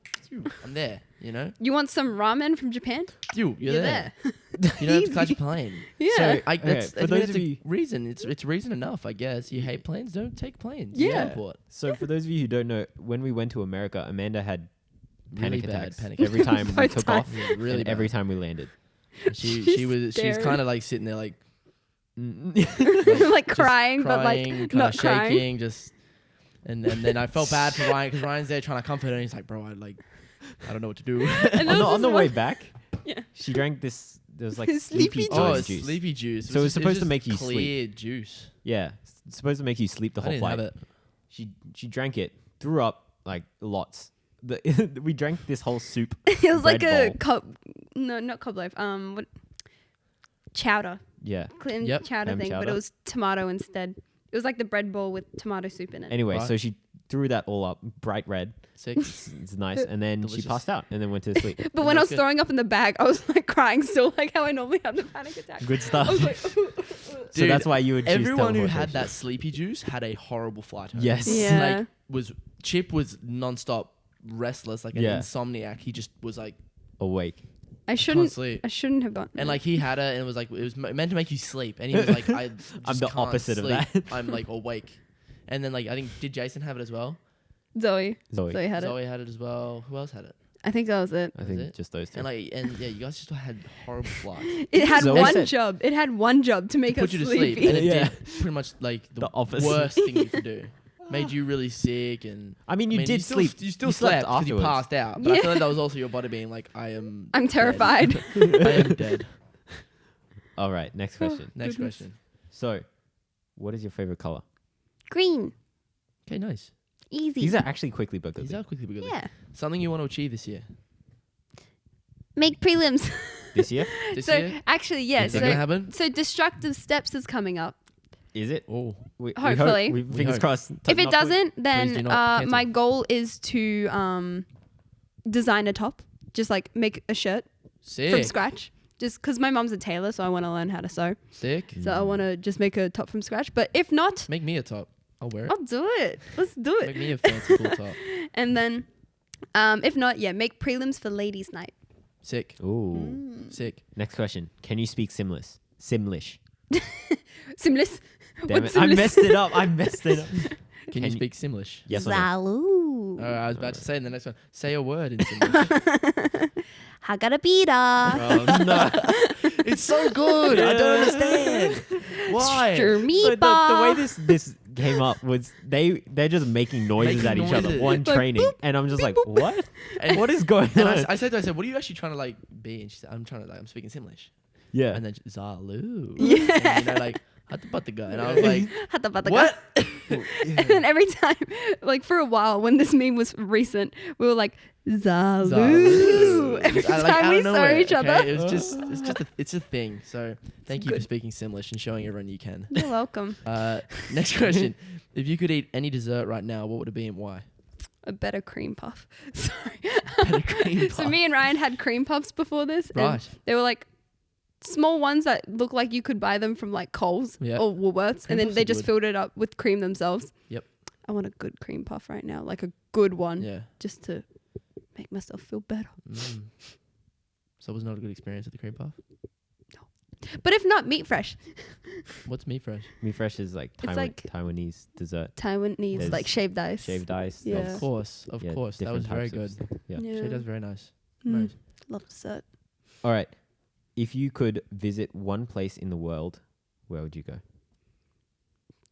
I'm there. You know. You want some ramen from Japan? You're there. there. You don't have to catch a plane. Yeah. So Okay, that's, for I mean, those that's of a you- reason. It's reason enough, I guess. You hate planes, don't take planes. Yeah. Airport. So for those of you who don't know, when we went to America, Amanda had Really panic bad attacks panic every time we Both took times. off, Yeah, really and every bad. time we landed. She was Scary. kind of like sitting there like like just crying, but like crying, not kinda crying. shaking, just and then I felt bad for Ryan because Ryan's there trying to comfort her, and he's like, "Bro, I don't know what to do." And on there was the this way one- back, yeah. she drank this. There was like Sleepy sleepy Oh, time it's juice. sleepy juice. So it's supposed to just make you clear sleep. juice. Yeah, it's supposed to make you sleep the I whole didn't flight. have it. She drank it, threw up like lots. We drank this whole soup. It was like Red a Bull. cup, No, not cob loaf. What? Chowder. Yeah. Clam Yep. chowder Clam thing, but chowder. it was tomato instead. It was like the bread bowl with tomato soup in it. Anyway, Right. so she threw that all up, bright red. Sick. It's nice. And then Delicious. she passed out and then went to sleep. But when I was Good. throwing up in the bag, I was like crying still, like how I normally have the panic attack. Good stuff. I was like, So Dude, that's why you would choose Everyone who had teleportation. that sleepy juice had a horrible flight home. Yes. Yeah. Like Chip was non-stop restless, like an Yeah. insomniac. He just was like Awake. I can't shouldn't. sleep. I shouldn't have gotten. And it. like he had it, and it was like it was meant to make you sleep, and he was like, "I just I'm the can't opposite of sleep. that. I'm like awake." And then like I think did Jason have it as well? Zoe Zoe. had it. Zoe had it as well. Who else had it? I think that was it. I think it? just those two. And yeah, you guys just had horrible flights. It had Zoe one said- job. It had one job to make Put us you to sleep, sleepy. and it Yeah. did pretty much like The opposite. worst thing you could do. Made you really sick, and I mean, you did still, sleep. You still slept slept because you afterwards. passed out. But I Yeah. feel like that was also your body being like, "I am. I'm dead. terrified. I am dead." All right, next question. Next Goodness. question. So, what is your favorite color? Green, Okay, nice. easy. These are actually quickly but These good. are quickly because yeah. something you want to achieve this year. Make prelims. This year? This so year, actually, yeah. is that gonna So happen? destructive steps is coming up. Is it? Oh, Hopefully. We fingers hope. crossed. If it Knock wood. doesn't, Please do then not cancel. my goal is to design a top. Just like make a shirt sick. from scratch. Just because my mom's a tailor, so I want to learn how to sew. Sick. So I want to just make a top from scratch. But if not, Make me a top. I'll wear it. I'll do it. Let's do Make it. me a fancy cool top. And then, if not, yeah, make prelims for ladies' night. Sick. Ooh. Sick. Next question. Can you speak Simlish? Simlish. Simless. Damn What's it. I Simlish? messed it up. I messed it up. Can you speak Simlish? Yes or no? Zalu. I was about to say in the next one. Say a word in Simlish. Hagarapita. Oh no! It's so good. I don't understand. Why? So the way Sturmipa. this came up was they're just making noises Making at each other. noises. One Like, training. boop, And I'm just like, boop. what? And, What is going and on? I said to her, "What are you actually trying to like be?" And she said, "I'm trying to like I'm speaking Simlish." Yeah. And then she, Zalu. Yeah. And, you know, like Hatabataga. And I was like, Hatabataga. "What?" And then every time, like for a while, when this meme was recent, we were like, Zalu. Zalu. Every Just, like, time out we of saw nowhere, each other. okay? It's a thing. So thank you for good. speaking Simlish and showing everyone you can. You're welcome. Next question. If you could eat any dessert right now, what would it be and why? A better cream puff. Sorry. Better cream So puff. me and Ryan had cream puffs before this. and Right. they were like small ones that look like you could buy them from like Coles Yeah. or Woolworths. Cream And then puffs they are just good. filled it up with cream themselves. Yep. I want a good cream puff right now. Like a good one. Yeah. Just to make myself feel better. Mm. So it was not a good experience with the cream puff? But if not, meat fresh. What's Me Fresh? Me Fresh is like, It's like- Taiwanese dessert. Taiwanese There's like shaved ice. Shaved ice. Yeah. there's- Of course. yeah, That was different very types good. of stuff. Yeah. Yeah. She does very nice. Mm. Nice. Love dessert. All right. If you could visit one place in the world, where would you go?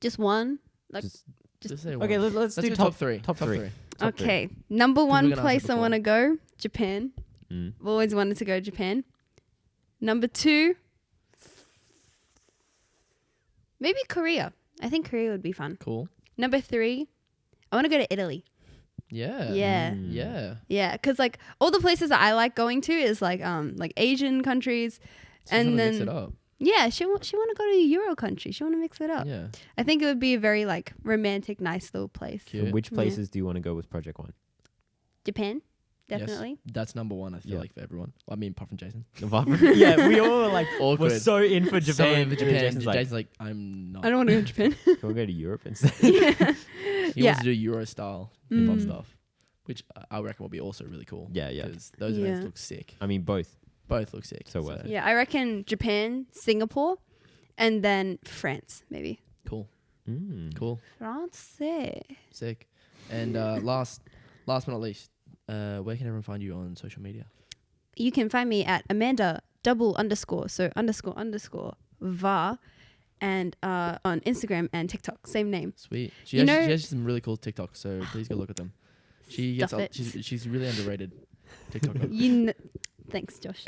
Just one. Like Just, Just say okay, one. let's Let's do go top top three. Top three. Top three. okay. Number we're one gonna ask place it I before. want to go, Japan. Mm. I've always wanted to go Japan. Number two, maybe Korea. I think Korea would be fun. Cool. Number three, I want to go to Italy. Yeah. Yeah. Mm. Yeah. Yeah, because like all the places that I like going to is like Asian countries. So you And wanna mix then- it up. Yeah, she want to go to a Euro country. She want to mix it up. Yeah. I think it would be a very like romantic, nice little place. So Cute. which Yeah. places do you want to go with Project One? Japan, Yes. definitely. That's number one, I feel Yeah. like, for everyone. Well, I mean, apart from Jason. Yeah, we all were like, Awkward. we're so in for So Japan. in for And Japan. Jason's Jason's like, like, I'm not. I don't want to go to Japan. can we go to Europe instead? yeah. He wants to do Euro style hip hop Mm. stuff, which I reckon will be also really cool. Yeah, yeah. Because those Yeah. events look sick. I mean, both. Both look sick. So worth it. Yeah, I reckon Japan, Singapore, and then France, maybe. Cool. Mm. Cool. France. Sick. And last but not least, where can everyone find you on social media? You can find me at Amanda __ so __ VAR, and on Instagram and TikTok, same name. Sweet. She You has know- some really cool TikToks, so please go look at them. She gets Stuff up, it. she's really underrated TikToker. Thanks, Josh.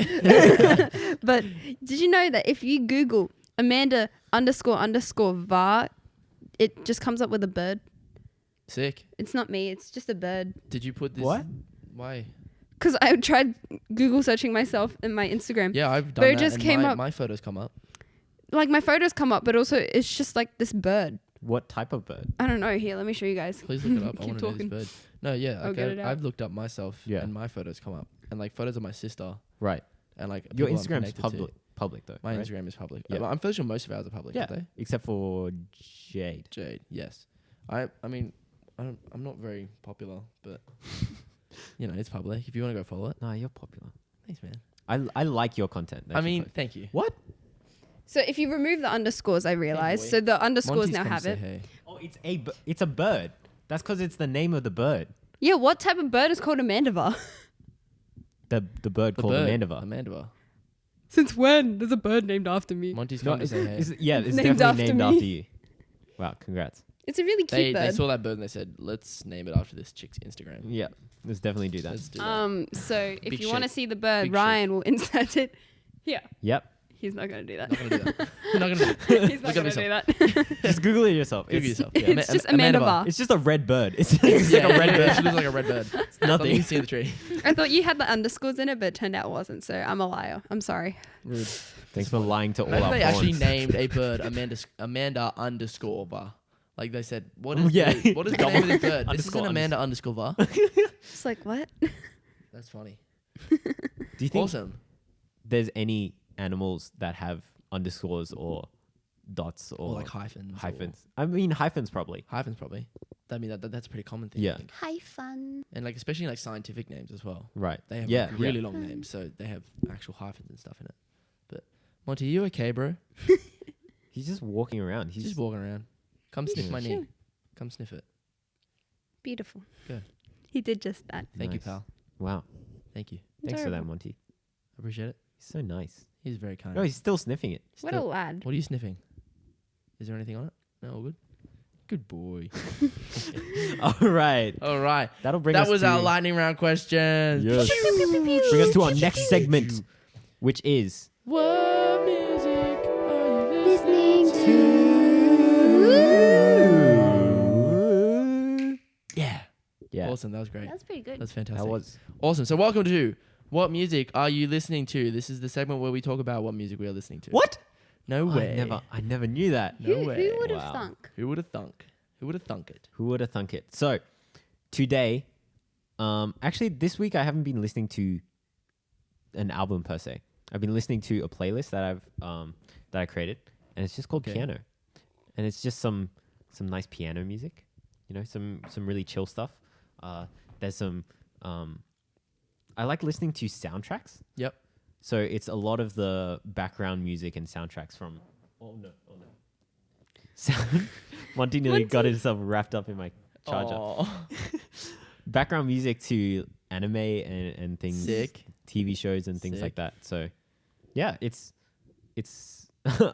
But did you know that if you Google Amanda __ VAR, it just comes up with a bird? Sick. It's not me. It's just a bird. Did you put this? What? Why? because I tried Google searching myself in my Instagram. Yeah, I've done But it that. just and came my, up- my photos come up. Like my photos come up, but also it's just like this bird. What type of bird? I don't know. Here, let me show you guys. Please look it up. I Keep want to know talking. this bird. No, yeah, I'll like get it out. I've looked up myself, Yeah. and my photos come up, and like photos of my sister, Right. and like Your people I'm Instagram's connected to. public though. My right? Instagram is public. Yeah. I'm fairly sure most of ours are public, Yeah. aren't they? Except for Jade. Jade, yes. I mean, I'm not very popular, but you know, it's public. If you want to go follow it, No, you're popular. thanks, man. I like your content. that I you mean, post. thank you. what? So if you remove the underscores, I realized. boy. So the underscores Monty's now come have say it. hey. Oh, it's a bird. That's because it's the name of the bird. Yeah, what type of bird is called a mandiva? The bird The called bird, a mandiva. Amandava. Since when? There's a bird named after me. Monty's No, come to say hey. it's It's definitely named after named me. after you. Wow, congrats. It's a really cute They bird. saw that bird and they said, let's name it after this chick's Instagram. Yeah, let's definitely do that. Let's do that. So if Big you want to shape. see the bird, Big Ryan will insert it here. Yep. He's not going to do that. Not gonna do that. Not gonna do that. He's not Look at going to do that. Just Google it yourself. Google It's, yourself. It's just a mandiva. it's just a red bird. It's Yeah, like a red bird. She looks like a red bird. Something Nothing. you see in the tree. I thought you had the underscores in it, but it turned out it wasn't. So I'm a liar. I'm sorry. Rude. Thanks for lying to all Imagine our they actually pawns. named a bird Amanda underscore va. Like they said, what is Yeah. what is the name of this bird? This Underscore, isn't Amanda underscore va. It's like, what? That's funny. Do you think Awesome. there's any animals that have underscores or dots or, Or like hyphens. hyphens? I mean hyphens probably. Hyphens probably. I mean that's a pretty common thing. Yeah. I think. Hi, fun. And like especially like scientific names as well. Right. They have yeah. like, really long names, so they have actual hyphens and stuff in it. But Monty, you okay, bro? He's just walking around. He's He's just walking around. Come sniff my knee. Sure. Come sniff it. Beautiful. Good. He did just that. Thank you, Nice. pal. wow. Thank you. Thanks for that, Adorable. Monty. Appreciate it. He's so nice. He's very kind. No, he's still sniffing it. What a Still- lad. What are you sniffing? Is there anything on it? No, all good. Good boy. All right. All right. That'll bring That us was to our lightning round questions. Yes. Bring us to our next segment, which is What music are you listening Yeah. Yeah. Awesome. That was great. That's pretty good. That's fantastic. That was Awesome. So welcome to What Music Are You Listening To? This is the segment where we talk about what music we are listening to. what? No way. I never knew that. No who way. would have Wow. thunk? Who would have thunk? Who would have thunk it? Who would have thunk it? So, today, actually, this week I haven't been listening to an album per se. I've been listening to a playlist that I created, and it's just called Okay. Piano, and it's just some nice piano music, you know, some really chill stuff. There's some. I like listening to soundtracks. Yep. So it's a lot of the background music and soundtracks from. Oh no! Monty nearly got himself wrapped up in my charger. Aw. Background music to anime and things, Sick. TV shows and things Sick. like that. So, yeah, it's.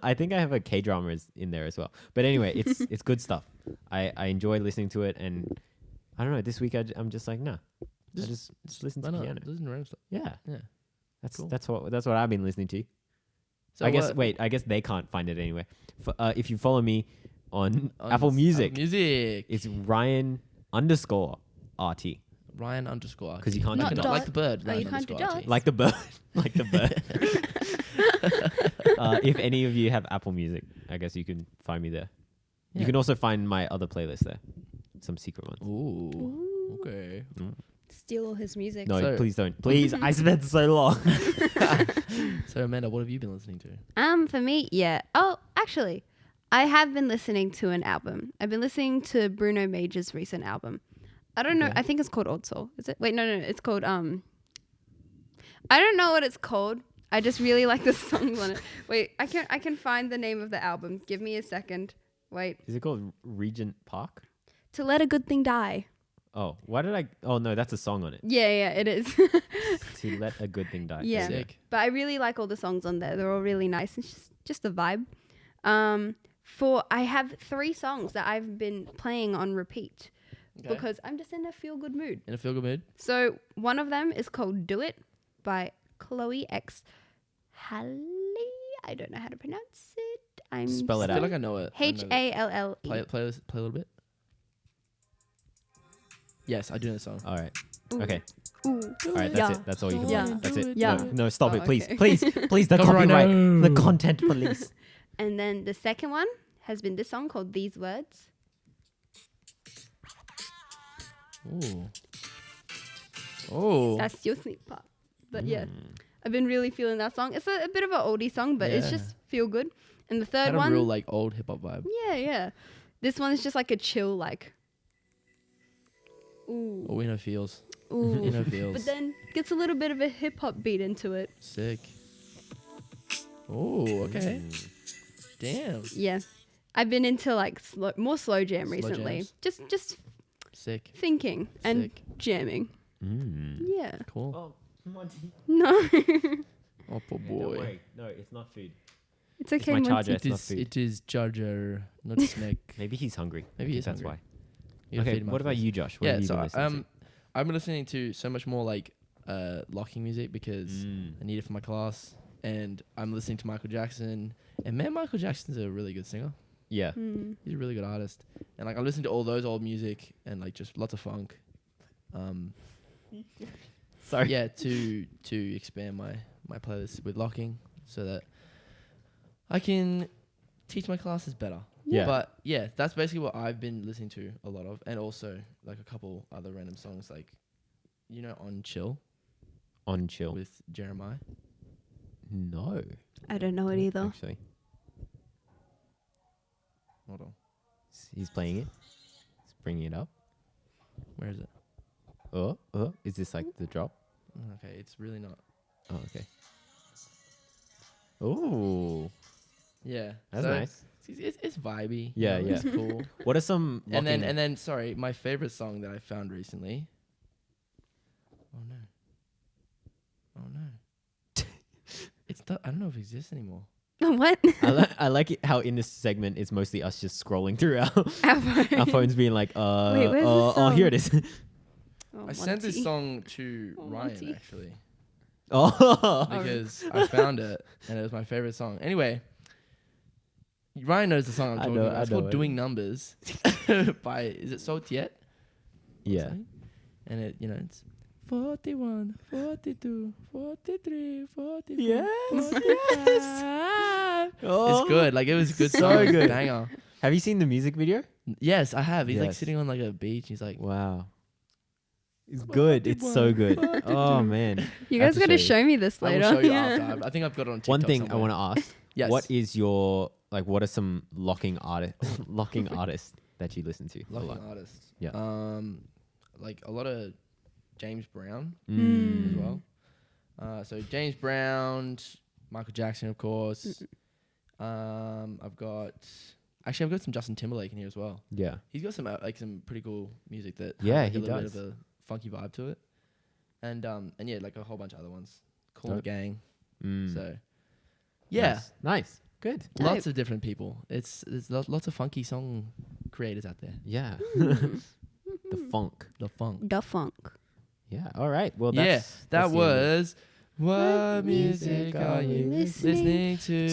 I think I have a K drama in there as well. But anyway, it's good stuff. I enjoy listening to it, and I don't know. This week I'm just like, nah, just listen Why to not? piano. Listen to random stuff. Yeah, Yeah. Cool. that's what I've been listening to. So I guess what- I guess they can't find it anyway. If you follow me on on Apple Music, Music. it's Ryan_RT. Ryan underscore. 'Cause you can't do like dots. the bird. Oh, you Ryan can't do underscore dots. RT. Like the bird. Like the bird. If any of you have Apple Music, I guess you can find me there. Yeah. You can also find my other playlist there. Some secret ones. Ooh. Okay. Steal all his music. No, So- please don't. Please, I spent so long. So Amanda, what have you been listening to? For me, yeah. Oh, actually, I have been listening to an album. I've been listening to Bruno Major's recent album. I don't know. Okay. I think it's called Old Soul. Is it? Wait, no. It's called I don't know what it's called. I just really like the songs on it. Wait, I can find the name of the album. Give me a second. Wait. Is it called Regent Park? To Let a Good Thing Die. Oh, why did I? Oh no, that's a song on it. Yeah, it is. To Let a Good Thing Die. Yeah. Sick. But I really like all the songs on there. They're all really nice. It's just a vibe. I have 3 songs that I've been playing on repeat because I'm just in a feel good mood. In a feel good mood? So one of them is called Do It by Chloe X Halle. I don't know how to pronounce it. Spell it I out. feel like I know it. I know that. Halle. Play a little bit. Yes, I do know the song. All right. Ooh. Okay. Ooh. All right, that's Yeah. it. That's all you can Yeah. learn. That's it. Yeah. No, stop Oh, it, please. okay. Please, please. The Copyright, copyright, no. the content police. And then the second one has been this song called These Words. Ooh. Oh. That's your sneak part. But yeah, Mm. I've been really feeling that song. It's a bit of an oldie song, but it's Yeah. just feel good. And the third Had a one, real like old hip hop vibe. yeah. This one is just like a chill, like, ooh, Oh, Inner feels. ooh. Inner feels. But then gets a little bit of a hip hop beat into it. Sick. Oh, okay. Mm. Damn. Yeah, I've been into like more slow jam Slow recently. jams. Just Sick. thinking and Sick. jamming. Mm. Yeah. Cool. Oh, Monty. No, Oh, poor Don't boy. worry. No, it's not food. it's okay. my Monty. charger. It It's not is. food. It is Charger, not Snake. Maybe he's hungry. Maybe I he's think that's hungry. why. You gotta Okay, feed him what about afterwards. you, Josh? What Yeah. have you So been listening I've been listening to so much more like locking music because Mm. I need it for my class, and I'm listening to Michael Jackson. And man, Michael Jackson's a really good singer. Yeah. Hmm. He's a really good artist. And like I'm listening to all those old music and like just lots of funk. Sorry. Yeah, to expand my playlist with locking so that I can teach my classes better. Yeah. But yeah, that's basically what I've been listening to a lot of, and also like a couple other random songs like, you know, On Chill On chill. with Jeremiah. No. I don't know it either. Actually, Hold on, he's playing it. He's bringing it up. where is it? Oh, is this like the drop? Okay, it's really not. Oh, okay. Oh, Yeah, that's so nice. It's vibey. Yeah, you know, It's cool. What are some? and then locking- sorry, my favorite song that I found recently. Oh no. It's not, I don't know if it exists anymore. What? I like it how in this segment it's mostly us just scrolling through Our our phones, being like, Wait, where's this oh, here song? it is. Oh, I sent this Monty. song to Oh, Ryan Monty. actually Oh, because I found it and it was my favorite song. Anyway, Ryan knows the song I'm I talking know- about. I It's know called it. "Doing Numbers" by is it Sotiet? yeah. And it, you know, it's 41, 42, 43, 44, Yes, 45. Oh, It's good. Like it was a good So song. good. Banger. Have you seen the music video? Yes, I have. He's like Yes. sitting on like a beach. He's like, Wow. It's good. It's so good. Oh man. You I have guys to got to show show me this I will later. show you Yeah. after. I think I've got it on TikTok. One thing I somewhere. want to ask. Yes. What is your what are some locking artists that you listen to? a Locking lot? artists. Yeah. Like a lot of James Brown Mm. as well. So James Brown, Michael Jackson, of course. I've got some Justin Timberlake in here as well. Yeah. He's got some like some pretty cool music that Yeah, has, like, he a little does. bit of a funky vibe to it. And yeah, like a whole bunch of other ones. Cool and the Dope. Gang. Mm. So yeah, Nice. Good. lots of different people. There's lots of funky song creators out there. Yeah. Mm. The funk. The funk. Da funk. Yeah. All right. Well, Yeah, that's that that's the end of- was What Music Are You Listening to?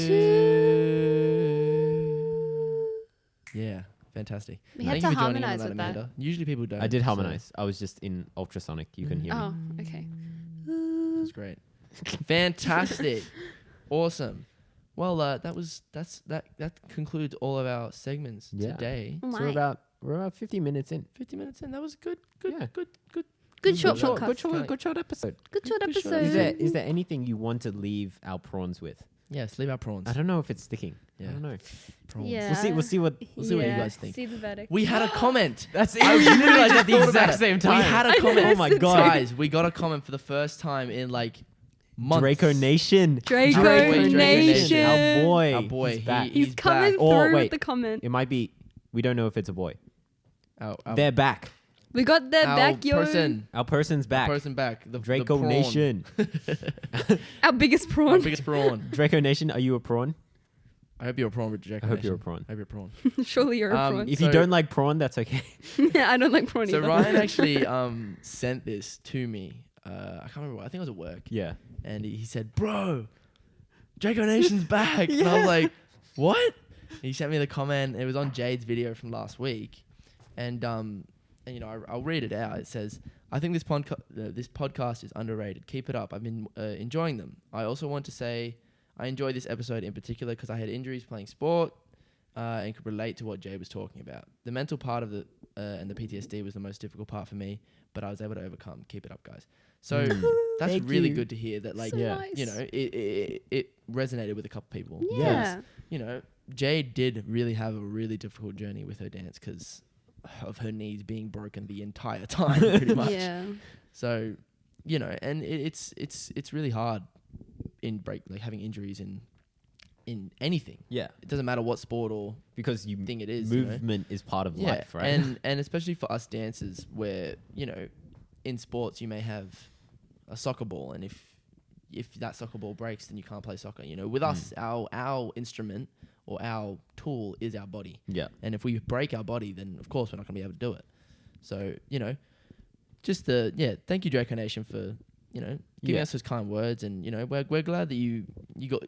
Yeah, fantastic. We Thank had you to for joining in on harmonize with that. Amanda. Usually people don't. I did so harmonize. I was just in ultrasonic. You couldn't hear me. Oh, okay. It was great. Fantastic. Awesome. Well, that concludes all of our segments Yeah. today. Oh So my. we're about 50 minutes in. 50 minutes in. That was good. Yeah. Good short short- podcast. Good short episode. Good short good short episode. Is there anything you want to leave our prawns with? Yes, leave our prawns. I don't know if it's sticking. Yeah. I don't know. Prawns. Yeah. We'll see what. We'll see what you guys think. See the verdict. We had a comment. That's I you realized at the thought about exact it. same time. We had a comment. Oh my god. Guys, we got a comment for the first time in like months. Draco Nation. Draco Nation. Our boy. Our boy. He's back. He's coming back. Or through wait. with the comment. It might be. We don't know if it's a boy. Our They're back. We got the back, yo. Our Person's back. person back. The Draco prawn. Nation. Our biggest Our prawn. biggest prawn. Draco Nation, are you a prawn? I hope you're a prawn with Draco I hope Nation. you're a prawn. I hope you're a prawn. Surely you're a prawn. If you So- don't like prawn, that's okay. I don't like prawn So either. Ryan actually sent this to me. I can't remember. I think it was at work. Yeah. And he said, "Bro, Draco Nation's back." And I was like, "What?" He sent me the comment. It was on Jade's video from last week, and and I'll read it out. It says, "I think this podcast is underrated. Keep it up. I've been enjoying them. I also want to say I enjoy this episode in particular because I had injuries playing sport and could relate to what Jade was talking about. The mental part of and the PTSD was the most difficult part for me, but I was able to overcome. Keep it up, guys." So that's Thank really you. good to hear that, like, So nice. it resonated with a couple people. Yeah. Jade did really have a really difficult journey with her dance because of her knees being broken the entire time, pretty much. Yeah. So, and it's really hard having injuries in anything. Yeah. It doesn't matter what sport or Because you thing it is. movement is part of life, right? And especially for us dancers, where in sports you may have a soccer ball, and if that soccer ball breaks, then you can't play soccer. With us, our instrument or our tool is our body. Yeah. And if we break our body, then of course we're not going to be able to do it. So, thank you, Draco Nation, for, giving us those kind words. And, we're glad that you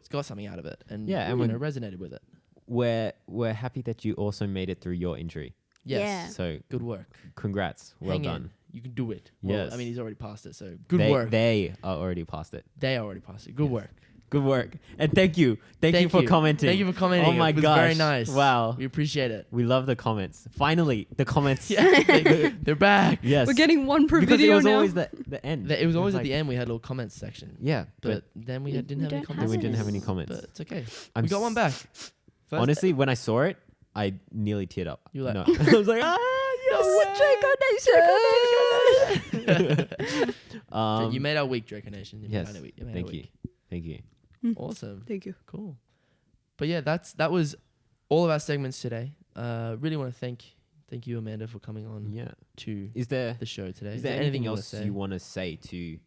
got something out of it and, and resonated with it. We're happy that you also made it through your injury. Yes. Yeah. So Good work. congrats. Well Hang done. in. You can do it. Yes. Well, I mean, he's already passed it, so good work. They are already past it. They already passed it. Good work. Good work. And thank you. Thank you for commenting. Thank you for commenting. Oh my it was gosh. very nice. Wow. We appreciate it. We love the comments. Finally, the comments. They're back. Yes. We're getting one per because video it was now. always the end. It was always like, at the end. We had a little comments section. Yeah. But then we didn't have any don't comments. we didn't have any comments. But it's okay. I'm We got one back. First Honestly, when I saw it, I nearly teared up. You were like, no. I was like, So you made our week, Draco Nation. Yes. Thank you. Thank you. Awesome. Thank you. Cool. But yeah, that was all of our segments today. Really want to thank you, Amanda, for coming on to Is there the show today. is there anything else say? you want to say to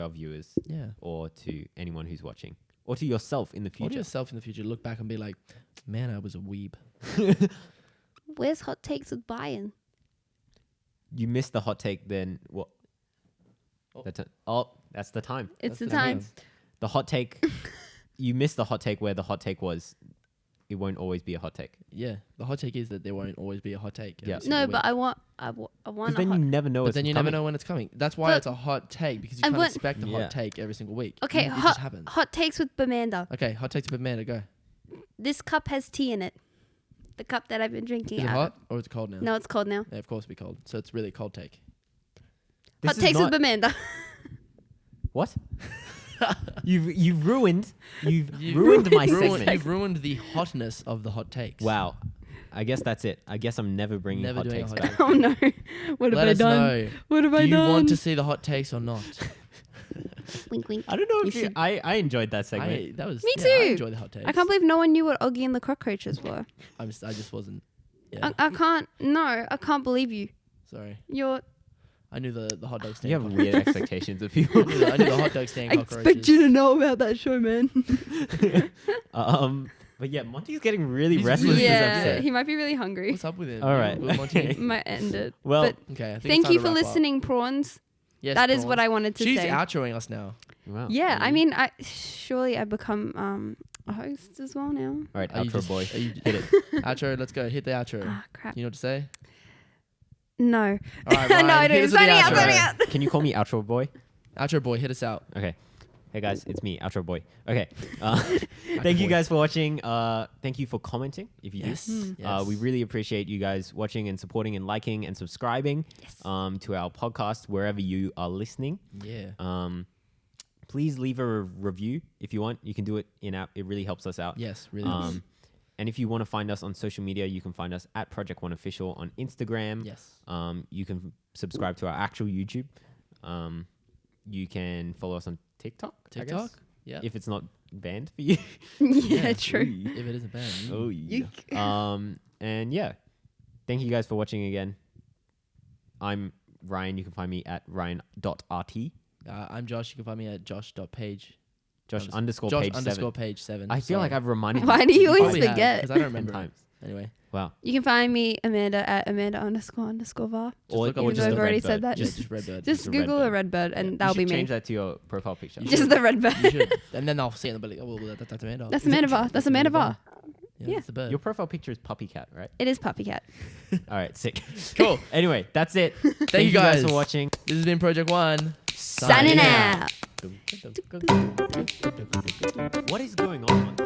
our viewers Yeah. or to anyone who's watching or to yourself in the Or to future? yourself in the future, look back and be like, man, I was a weeb. Where's hot takes with Bayern? You missed the hot take, then what? Oh. That's the time. It's That's the time. time. The hot take. You missed the hot take where the hot take was, it won't always be a hot take. Yeah. The hot take is that there won't always be a hot take. every Yeah. single No, week. but I want Because a then hot. you never know But it's then you coming. never know when it's coming. That's why But it's a hot take, because you I can't want- expect a Yeah. hot take every single week. Okay, It just happens. hot takes with Bamanda. Okay, hot takes with Amanda, go. This cup has tea in it. The cup that I've been drinking Is it out hot or is it cold now? of. No, it's cold now. Yeah, of course it'll be cold. So it's really a cold take. This Hot is takes not- with Bamanda. What? You've ruined my segment. You've ruined the hotness of the hot takes. Wow. I guess that's it. I guess I'm never bringing Never hot doing a takes hot back. take. Oh no. What have Let I us done? know. What have Do I you done? want to see the hot takes or not? Wink, wink. I don't know if You should- I enjoyed that segment. That was Me I too. enjoy the hot takes. I can't believe no one knew what Oggy and the cockroaches were. I just wasn't. Yeah. I can't. No, I can't believe you. Sorry. You're. I knew the hot dog stand. You have weird expectations of people. I knew the hot dog stand I cockroaches. expect you to know about that show, man. But yeah, Monty's getting really He's restless really- this yeah, episode. he might be really hungry. What's up with him? All right. Will Monty- Might end it. Well, But okay. I think it's thank time you to for wrap up. listening, prawns. Yes, That is what prawns. I wanted to She's say. outroing us now. wow. Yeah, I Mhm. mean, surely I become a host as well now. All right, Are you outro just- boy. are you- Hit it. Outro. Let's go. Hit the outro. Ah, crap. You know what to say? No. All right, Ryan, No, I hit don't. us with the Signing out, outro. signing out. Can you call me outro boy? Outro boy, hit us out. Okay. Hey guys, it's me, outro boy. Okay. Thank you guys for watching. Thank you for commenting if you Yes. do. Yes. We really appreciate you guys watching and supporting and liking and subscribing Yes. to our podcast wherever you are listening. Yeah. Please leave a review if you want. You can do it in app. It really helps us out. Yes. Really. Nice. And if you want to find us on social media, you can find us at Project One Official on Instagram. Yes. You can subscribe to our actual YouTube. You can follow us on TikTok. I guess, TikTok. Yeah. if it's not banned for you. Yeah, true. If it isn't bad. Oh yeah. And yeah, thank you guys for watching again. I'm Ryan. You can find me at ryan.rt. I'm Josh. You can find me at josh.page. Josh Josh underscore page 7. I feel like I've reminded Why you do you always Probably have, forget? 'cause I don't 10 remember. times. Anyway. Wow. You can find me Amanda at Amanda__var. Or look up Even though I've the already red said bird. that. Just Redbird. Just a Google red a red bird and You that'll should be change me. that to your profile picture. You Just the red bird. You should. And then I'll see it and I'll be like, oh, well, that's Amanda. That's Amanda Var. That's Amanda Var. Yeah. That's the bird. Your profile picture is puppy cat, right? It is Puppy Cat. All right, sick. Cool. Anyway, that's it. Thank you guys for watching. This has been Project One. Signing out. What is going on?